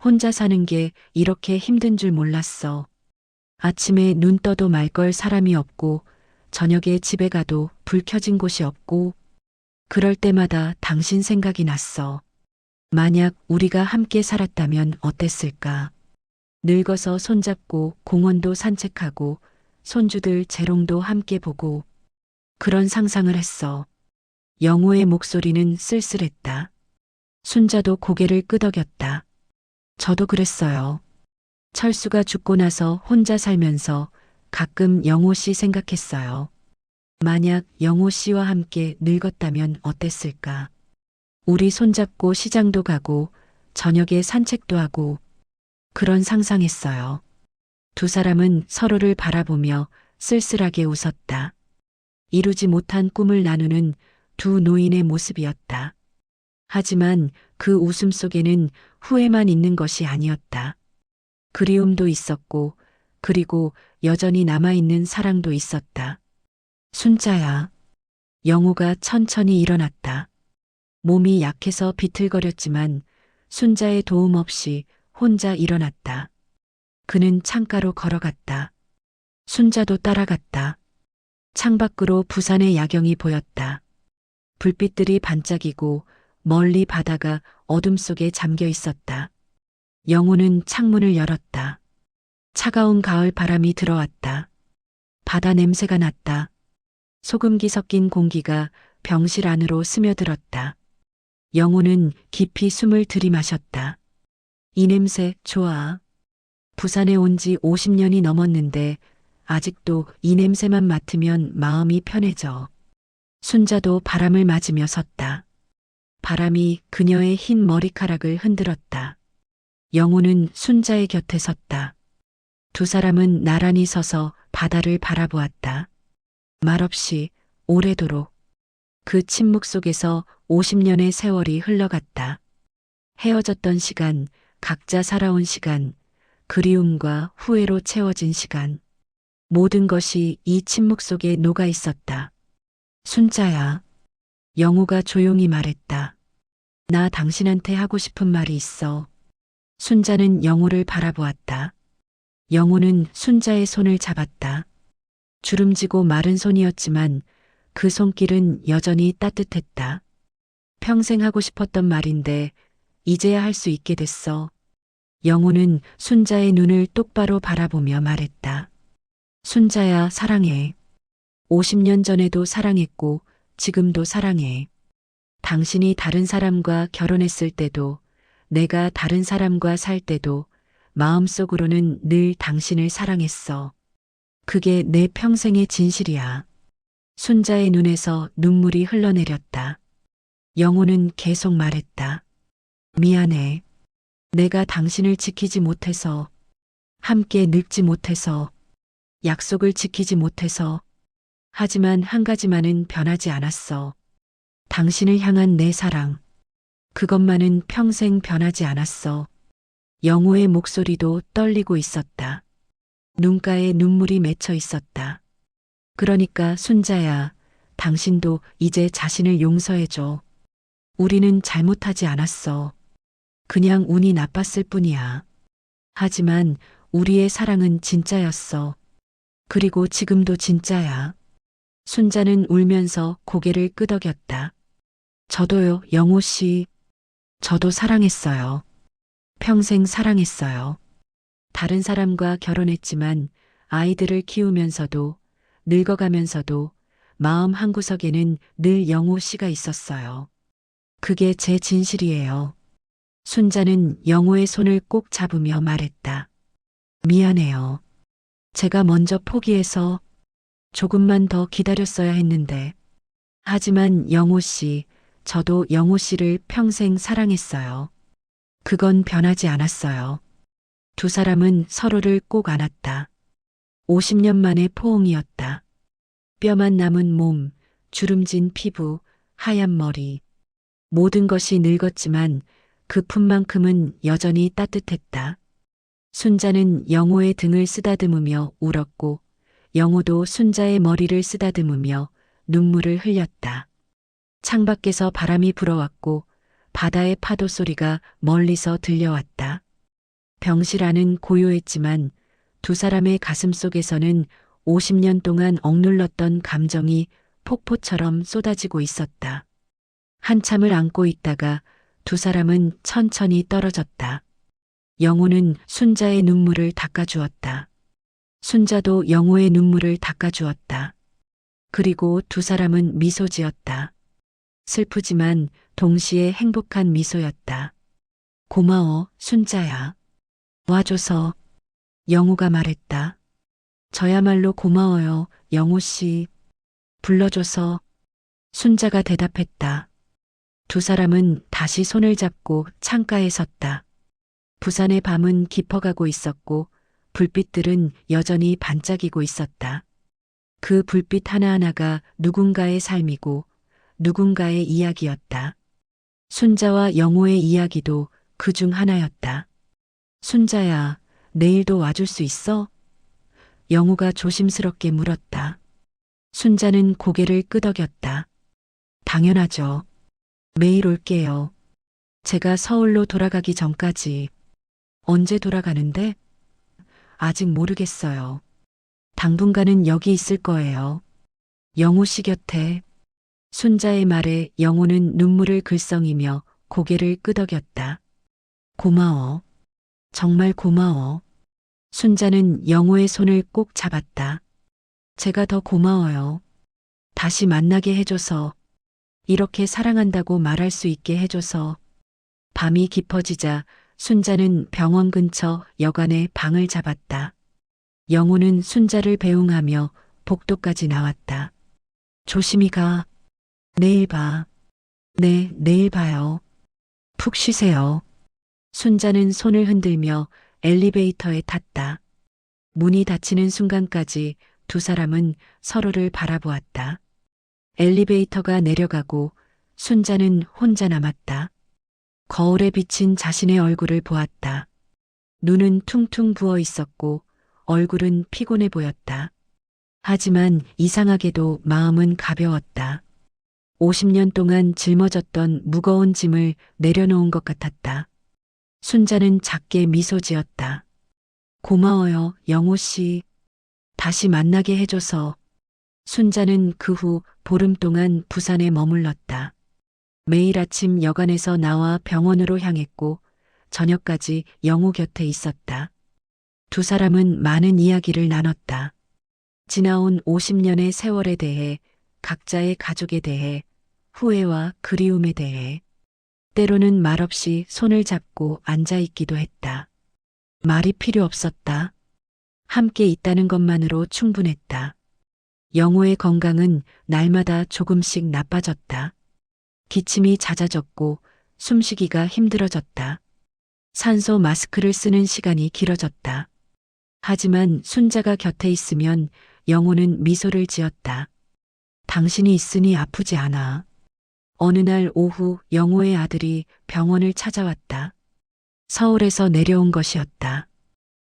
혼자 사는 게 이렇게 힘든 줄 몰랐어. 아침에 눈 떠도 말 걸 사람이 없고 저녁에 집에 가도 불 켜진 곳이 없고 그럴 때마다 당신 생각이 났어. 만약 우리가 함께 살았다면 어땠을까? 늙어서 손잡고 공원도 산책하고 손주들 재롱도 함께 보고 그런 상상을 했어. 영호의 목소리는 쓸쓸했다. 순자도 고개를 끄덕였다. 저도 그랬어요. 철수가 죽고 나서 혼자 살면서 가끔 영호 씨 생각했어요. 만약 영호 씨와 함께 늙었다면 어땠을까? 우리 손잡고 시장도 가고 저녁에 산책도 하고 그런 상상했어요. 두 사람은 서로를 바라보며 쓸쓸하게 웃었다. 이루지 못한 꿈을 나누는 두 노인의 모습이었다. 하지만 그 웃음 속에는 후회만 있는 것이 아니었다. 그리움도 있었고 그리고 여전히 남아있는 사랑도 있었다. 순자야. 영호가 천천히 일어났다. 몸이 약해서 비틀거렸지만 순자의 도움 없이 혼자 일어났다. 그는 창가로 걸어갔다. 순자도 따라갔다. 창밖으로 부산의 야경이 보였다. 불빛들이 반짝이고 멀리 바다가 어둠 속에 잠겨 있었다. 영호는 창문을 열었다. 차가운 가을 바람이 들어왔다. 바다 냄새가 났다. 소금기 섞인 공기가 병실 안으로 스며들었다. 영호는 깊이 숨을 들이마셨다. 이 냄새 좋아. 부산에 온 지 50년이 넘었는데 아직도 이 냄새만 맡으면 마음이 편해져. 순자도 바람을 맞으며 섰다. 바람이 그녀의 흰 머리카락을 흔들었다. 영호는 순자의 곁에 섰다. 두 사람은 나란히 서서 바다를 바라보았다. 말없이 오래도록 그 침묵 속에서 50년의 세월이 흘러갔다. 헤어졌던 시간, 각자 살아온 시간, 그리움과 후회로 채워진 시간. 모든 것이 이 침묵 속에 녹아 있었다. 순자야. 영호가 조용히 말했다. 나 당신한테 하고 싶은 말이 있어. 순자는 영호를 바라보았다. 영호는 순자의 손을 잡았다. 주름지고 마른 손이었지만 그 손길은 여전히 따뜻했다. 평생 하고 싶었던 말인데 이제야 할 수 있게 됐어. 영호는 순자의 눈을 똑바로 바라보며 말했다. 순자야, 사랑해. 50년 전에도 사랑했고 지금도 사랑해. 당신이 다른 사람과 결혼했을 때도 내가 다른 사람과 살 때도 마음속으로는 늘 당신을 사랑했어. 그게 내 평생의 진실이야. 순자의 눈에서 눈물이 흘러내렸다. 영호는 계속 말했다. 미안해. 내가 당신을 지키지 못해서, 함께 늙지 못해서, 약속을 지키지 못해서, 하지만 한 가지만은 변하지 않았어. 당신을 향한 내 사랑. 그것만은 평생 변하지 않았어. 영호의 목소리도 떨리고 있었다. 눈가에 눈물이 맺혀 있었다. 그러니까 순자야, 당신도 이제 자신을 용서해줘. 우리는 잘못하지 않았어. 그냥 운이 나빴을 뿐이야. 하지만 우리의 사랑은 진짜였어. 그리고 지금도 진짜야. 순자는 울면서 고개를 끄덕였다. 저도요, 영호 씨. 저도 사랑했어요. 평생 사랑했어요. 다른 사람과 결혼했지만 아이들을 키우면서도 늙어가면서도 마음 한구석에는 늘 영호 씨가 있었어요. 그게 제 진실이에요. 순자는 영호의 손을 꼭 잡으며 말했다. 미안해요. 제가 먼저 포기해서 조금만 더 기다렸어야 했는데. 하지만 영호 씨, 저도 영호 씨를 평생 사랑했어요. 그건 변하지 않았어요. 두 사람은 서로를 꼭 안았다. 50년 만의 포옹이었다. 뼈만 남은 몸, 주름진 피부, 하얀 머리. 모든 것이 늙었지만 그 품만큼은 여전히 따뜻했다. 순자는 영호의 등을 쓰다듬으며 울었고 영호도 순자의 머리를 쓰다듬으며 눈물을 흘렸다. 창밖에서 바람이 불어왔고 바다의 파도 소리가 멀리서 들려왔다. 병실 안은 고요했지만 두 사람의 가슴 속에서는 50년 동안 억눌렀던 감정이 폭포처럼 쏟아지고 있었다. 한참을 안고 있다가 두 사람은 천천히 떨어졌다. 영호는 순자의 눈물을 닦아주었다. 순자도 영호의 눈물을 닦아주었다. 그리고 두 사람은 미소 지었다. 슬프지만 동시에 행복한 미소였다. 고마워, 순자야. 와줘서. 영호가 말했다. 저야말로 고마워요, 영호 씨. 불러줘서. 순자가 대답했다. 두 사람은 다시 손을 잡고 창가에 섰다. 부산의 밤은 깊어가고 있었고 불빛들은 여전히 반짝이고 있었다. 그 불빛 하나하나가 누군가의 삶이고 누군가의 이야기였다. 순자와 영호의 이야기도 그 중 하나였다. 순자야, 내일도 와줄 수 있어? 영호가 조심스럽게 물었다. 순자는 고개를 끄덕였다. 당연하죠. 매일 올게요. 제가 서울로 돌아가기 전까지. 언제 돌아가는데? 아직 모르겠어요. 당분간은 여기 있을 거예요. 영호 씨 곁에. 순자의 말에 영호는 눈물을 글썽이며 고개를 끄덕였다. 고마워. 정말 고마워. 순자는 영호의 손을 꼭 잡았다. 제가 더 고마워요. 다시 만나게 해줘서, 이렇게 사랑한다고 말할 수 있게 해줘서. 밤이 깊어지자 순자는 병원 근처 여관에 방을 잡았다. 영호는 순자를 배웅하며 복도까지 나왔다. 조심히 가. 내일 봐. 네, 내일 봐요. 푹 쉬세요. 순자는 손을 흔들며 엘리베이터에 탔다. 문이 닫히는 순간까지 두 사람은 서로를 바라보았다. 엘리베이터가 내려가고 순자는 혼자 남았다. 거울에 비친 자신의 얼굴을 보았다. 눈은 퉁퉁 부어 있었고 얼굴은 피곤해 보였다. 하지만 이상하게도 마음은 가벼웠다. 50년 동안 짊어졌던 무거운 짐을 내려놓은 것 같았다. 순자는 작게 미소 지었다. 고마워요, 영호 씨. 다시 만나게 해줘서. 순자는 그 후 보름 동안 부산에 머물렀다. 매일 아침 여관에서 나와 병원으로 향했고 저녁까지 영호 곁에 있었다. 두 사람은 많은 이야기를 나눴다. 지나온 50년의 세월에 대해, 각자의 가족에 대해, 후회와 그리움에 대해. 때로는 말없이 손을 잡고 앉아 있기도 했다. 말이 필요 없었다. 함께 있다는 것만으로 충분했다. 영호의 건강은 날마다 조금씩 나빠졌다. 기침이 잦아졌고 숨쉬기가 힘들어졌다. 산소 마스크를 쓰는 시간이 길어졌다. 하지만 순자가 곁에 있으면 영호는 미소를 지었다. 당신이 있으니 아프지 않아. 어느 날 오후 영호의 아들이 병원을 찾아왔다. 서울에서 내려온 것이었다.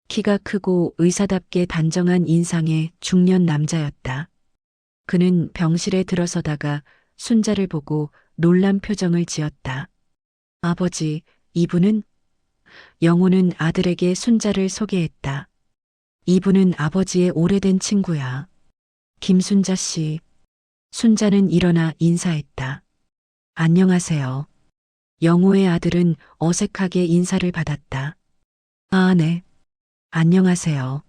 키가 크고 의사답게 단정한 인상의 중년 남자였다. 그는 병실에 들어서다가 순자를 보고 놀란 표정을 지었다. 아버지, 이분은? 영호는 아들에게 순자를 소개했다. 이분은 아버지의 오래된 친구야. 김순자 씨. 순자는 일어나 인사했다. 안녕하세요. 영호의 아들은 어색하게 인사를 받았다. 아, 네. 안녕하세요.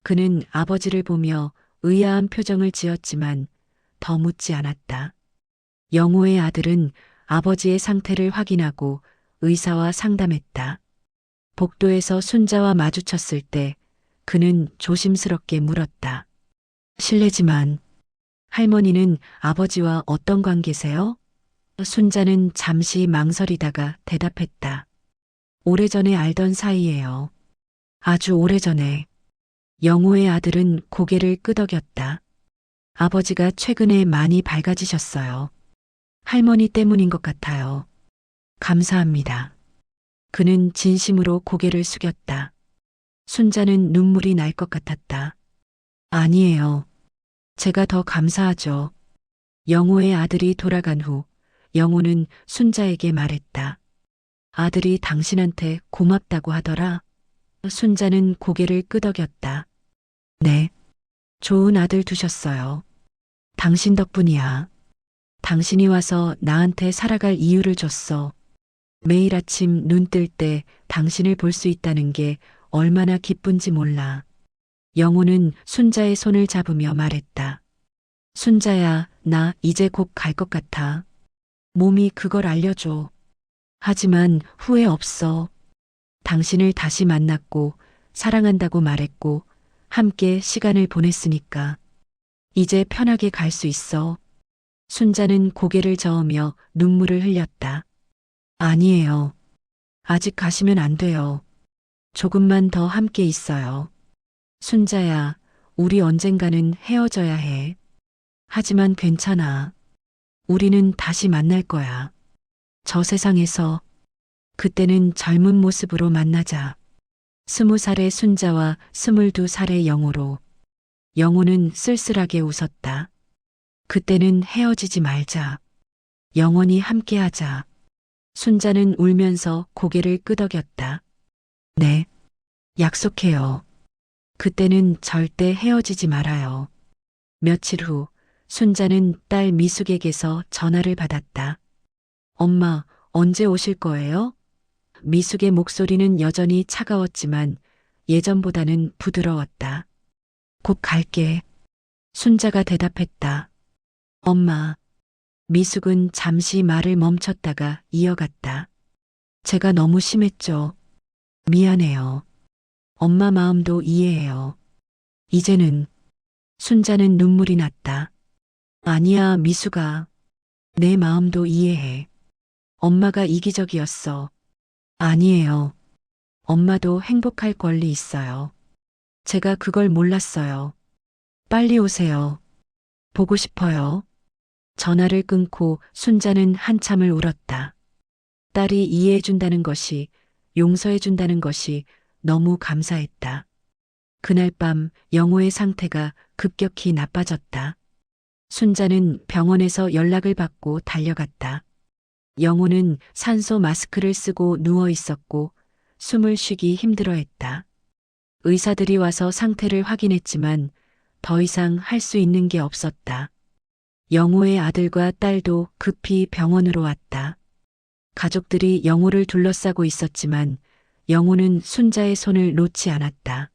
그는 아버지를 보며 의아한 표정을 지었지만 더 묻지 않았다. 영호의 아들은 아버지의 상태를 확인하고 의사와 상담했다. 복도에서 순자와 마주쳤을 때 그는 조심스럽게 물었다. 실례지만 할머니는 아버지와 어떤 관계세요? 순자는 잠시 망설이다가 대답했다. 오래전에 알던 사이예요. 아주 오래전에. 영호의 아들은 고개를 끄덕였다. 아버지가 최근에 많이 밝아지셨어요. 할머니 때문인 것 같아요. 감사합니다. 그는 진심으로 고개를 숙였다. 순자는 눈물이 날 것 같았다. 아니에요. 제가 더 감사하죠. 영호의 아들이 돌아간 후 영호는 순자에게 말했다. 아들이 당신한테 고맙다고 하더라. 순자는 고개를 끄덕였다. 네. 좋은 아들 두셨어요. 당신 덕분이야. 당신이 와서 나한테 살아갈 이유를 줬어. 매일 아침 눈 뜰 때 당신을 볼 수 있다는 게 얼마나 기쁜지 몰라. 영호는 순자의 손을 잡으며 말했다. 순자야, 나 이제 곧 갈 것 같아. 몸이 그걸 알려줘. 하지만 후회 없어. 당신을 다시 만났고 사랑한다고 말했고 함께 시간을 보냈으니까. 이제 편하게 갈 수 있어. 순자는 고개를 저으며 눈물을 흘렸다. 아니에요. 아직 가시면 안 돼요. 조금만 더 함께 있어요. 순자야, 우리 언젠가는 헤어져야 해. 하지만 괜찮아. 우리는 다시 만날 거야. 저 세상에서. 그때는 젊은 모습으로 만나자. 20살의 순자와 22살의 영호로. 영호는 쓸쓸하게 웃었다. 그때는 헤어지지 말자. 영원히 함께하자. 순자는 울면서 고개를 끄덕였다. 네. 약속해요. 그때는 절대 헤어지지 말아요. 며칠 후 순자는 딸 미숙에게서 전화를 받았다. 엄마, 언제 오실 거예요? 미숙의 목소리는 여전히 차가웠지만 예전보다는 부드러웠다. 곧 갈게. 순자가 대답했다. 엄마. 미숙은 잠시 말을 멈췄다가 이어갔다. 제가 너무 심했죠. 미안해요. 엄마 마음도 이해해요. 이제는. 순자는 눈물이 났다. 아니야, 미숙아. 내 마음도 이해해. 엄마가 이기적이었어. 아니에요. 엄마도 행복할 권리 있어요. 제가 그걸 몰랐어요. 빨리 오세요. 보고 싶어요. 전화를 끊고 순자는 한참을 울었다. 딸이 이해해준다는 것이, 용서해준다는 것이 너무 감사했다. 그날 밤 영호의 상태가 급격히 나빠졌다. 순자는 병원에서 연락을 받고 달려갔다. 영호는 산소 마스크를 쓰고 누워 있었고 숨을 쉬기 힘들어했다. 의사들이 와서 상태를 확인했지만 더 이상 할 수 있는 게 없었다. 영호의 아들과 딸도 급히 병원으로 왔다. 가족들이 영호를 둘러싸고 있었지만 영호는 순자의 손을 놓지 않았다.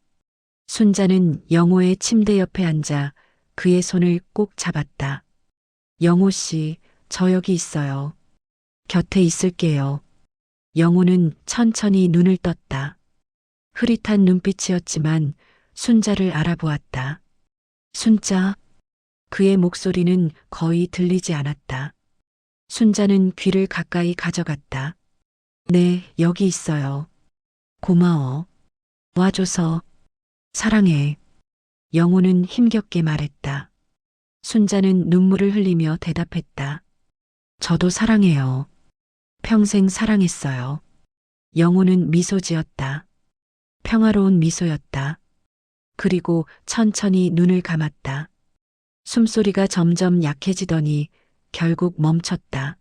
순자는 영호의 침대 옆에 앉아 그의 손을 꼭 잡았다. 영호 씨, 저 여기 있어요. 곁에 있을게요. 영호는 천천히 눈을 떴다. 흐릿한 눈빛이었지만 순자를 알아보았다. 순자. 그의 목소리는 거의 들리지 않았다. 순자는 귀를 가까이 가져갔다. 네, 여기 있어요. 고마워. 와줘서. 사랑해. 영호는 힘겹게 말했다. 순자는 눈물을 흘리며 대답했다. 저도 사랑해요. 평생 사랑했어요. 영호는 미소 지었다. 평화로운 미소였다. 그리고 천천히 눈을 감았다. 숨소리가 점점 약해지더니 결국 멈췄다.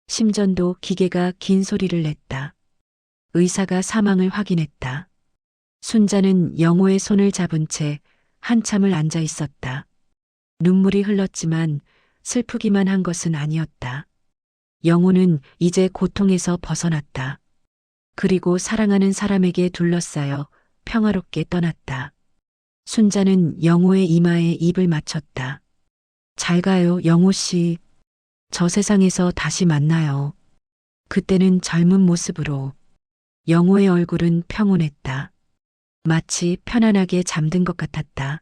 심전도 기계가 긴 소리를 냈다. 의사가 사망을 확인했다. 순자는 영호의 손을 잡은 채 한참을 앉아 있었다. 눈물이 흘렀지만 슬프기만 한 것은 아니었다. 영호는 이제 고통에서 벗어났다. 그리고 사랑하는 사람에게 둘러싸여 평화롭게 떠났다. 순자는 영호의 이마에 입을 맞췄다. 잘 가요, 영호 씨. 저 세상에서 다시 만나요. 그때는 젊은 모습으로. 영호의 얼굴은 평온했다. 마치 편안하게 잠든 것 같았다.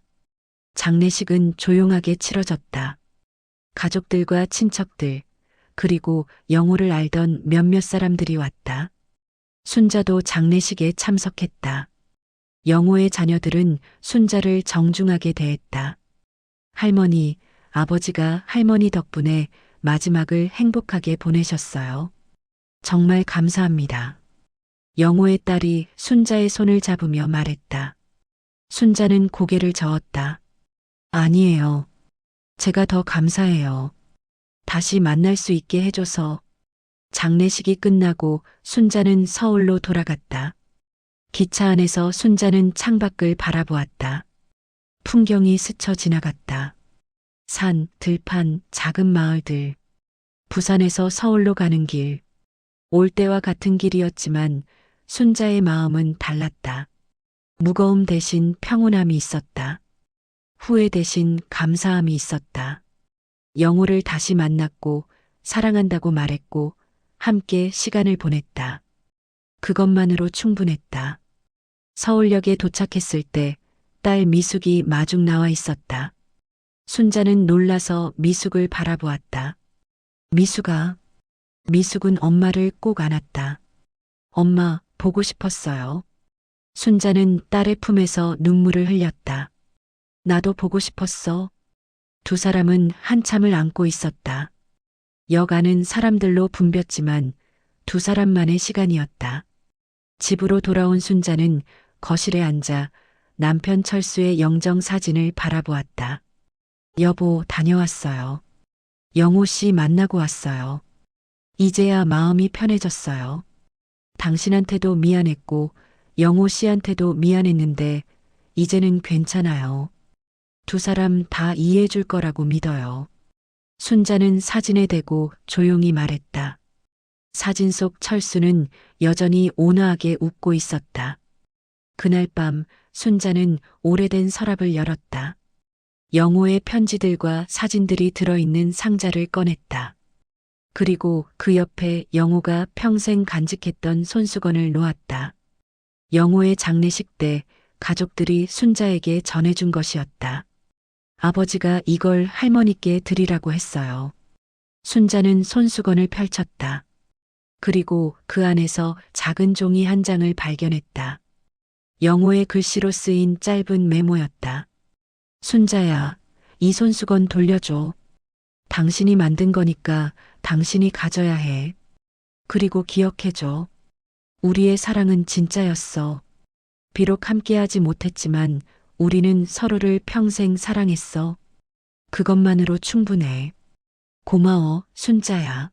장례식은 조용하게 치러졌다. 가족들과 친척들, 그리고 영호를 알던 몇몇 사람들이 왔다. 순자도 장례식에 참석했다. 영호의 자녀들은 순자를 정중하게 대했다. 할머니, 아버지가 할머니 덕분에 마지막을 행복하게 보내셨어요. 정말 감사합니다. 영호의 딸이 순자의 손을 잡으며 말했다. 순자는 고개를 저었다. 아니에요. 제가 더 감사해요. 다시 만날 수 있게 해줘서. 장례식이 끝나고 순자는 서울로 돌아갔다. 기차 안에서 순자는 창밖을 바라보았다. 풍경이 스쳐 지나갔다. 산, 들판, 작은 마을들. 부산에서 서울로 가는 길. 올 때와 같은 길이었지만 순자의 마음은 달랐다. 무거움 대신 평온함이 있었다. 후회 대신 감사함이 있었다. 영호를 다시 만났고 사랑한다고 말했고 함께 시간을 보냈다. 그것만으로 충분했다. 서울역에 도착했을 때 딸 미숙이 마중 나와 있었다. 순자는 놀라서 미숙을 바라보았다. 미숙아. 미숙은 엄마를 꼭 안았다. 엄마, 보고 싶었어요. 순자는 딸의 품에서 눈물을 흘렸다. 나도 보고 싶었어. 두 사람은 한참을 안고 있었다. 역 안은 사람들로 붐볐지만 두 사람만의 시간이었다. 집으로 돌아온 순자는 거실에 앉아 남편 철수의 영정 사진을 바라보았다. 여보, 다녀왔어요. 영호 씨 만나고 왔어요. 이제야 마음이 편해졌어요. 당신한테도 미안했고 영호 씨한테도 미안했는데 이제는 괜찮아요. 두 사람 다 이해해 줄 거라고 믿어요. 순자는 사진에 대고 조용히 말했다. 사진 속 철수는 여전히 온화하게 웃고 있었다. 그날 밤 순자는 오래된 서랍을 열었다. 영호의 편지들과 사진들이 들어있는 상자를 꺼냈다. 그리고 그 옆에 영호가 평생 간직했던 손수건을 놓았다. 영호의 장례식 때 가족들이 순자에게 전해준 것이었다. 아버지가 이걸 할머니께 드리라고 했어요. 순자는 손수건을 펼쳤다. 그리고 그 안에서 작은 종이 한 장을 발견했다. 영호의 글씨로 쓰인 짧은 메모였다. 순자야, 이 손수건 돌려줘. 당신이 만든 거니까 당신이 가져야 해. 그리고 기억해줘. 우리의 사랑은 진짜였어. 비록 함께하지 못했지만 우리는 서로를 평생 사랑했어. 그것만으로 충분해. 고마워, 순자야.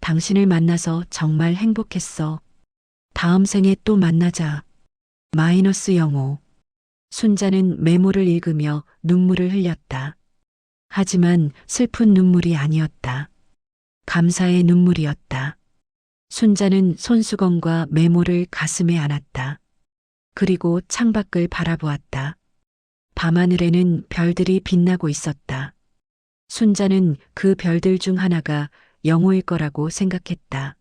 당신을 만나서 정말 행복했어. 다음 생에 또 만나자. 마이너스 영호. 순자는 메모를 읽으며 눈물을 흘렸다. 하지만 슬픈 눈물이 아니었다. 감사의 눈물이었다. 순자는 손수건과 메모를 가슴에 안았다. 그리고 창밖을 바라보았다. 밤하늘에는 별들이 빛나고 있었다. 순자는 그 별들 중 하나가 영호일 거라고 생각했다.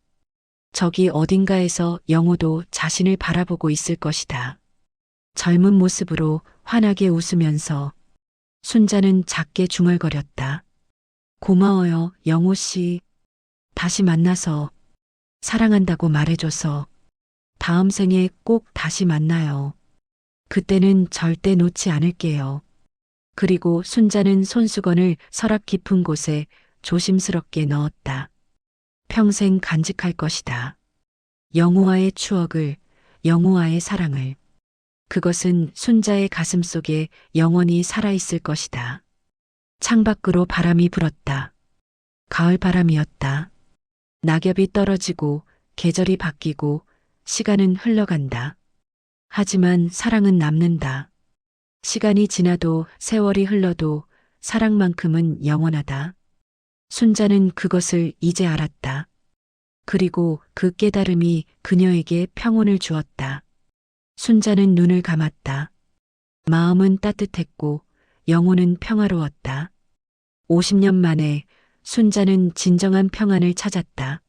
저기 어딘가에서 영호도 자신을 바라보고 있을 것이다. 젊은 모습으로 환하게 웃으면서 순자는 작게 중얼거렸다. 고마워요, 영호 씨. 다시 만나서 사랑한다고 말해줘서 다음 생에 꼭 다시 만나요. 그때는 절대 놓지 않을게요. 그리고 순자는 손수건을 서랍 깊은 곳에 조심스럽게 넣었다. 평생 간직할 것이다. 영호와의 추억을, 영호와의 사랑을. 그것은 순자의 가슴 속에 영원히 살아있을 것이다. 창밖으로 바람이 불었다. 가을 바람이었다. 낙엽이 떨어지고 계절이 바뀌고 시간은 흘러간다. 하지만 사랑은 남는다. 시간이 지나도 세월이 흘러도 사랑만큼은 영원하다. 순자는 그것을 이제 알았다. 그리고 그 깨달음이 그녀에게 평온을 주었다. 순자는 눈을 감았다. 마음은 따뜻했고 영혼은 평화로웠다. 50년 만에 순자는 진정한 평안을 찾았다.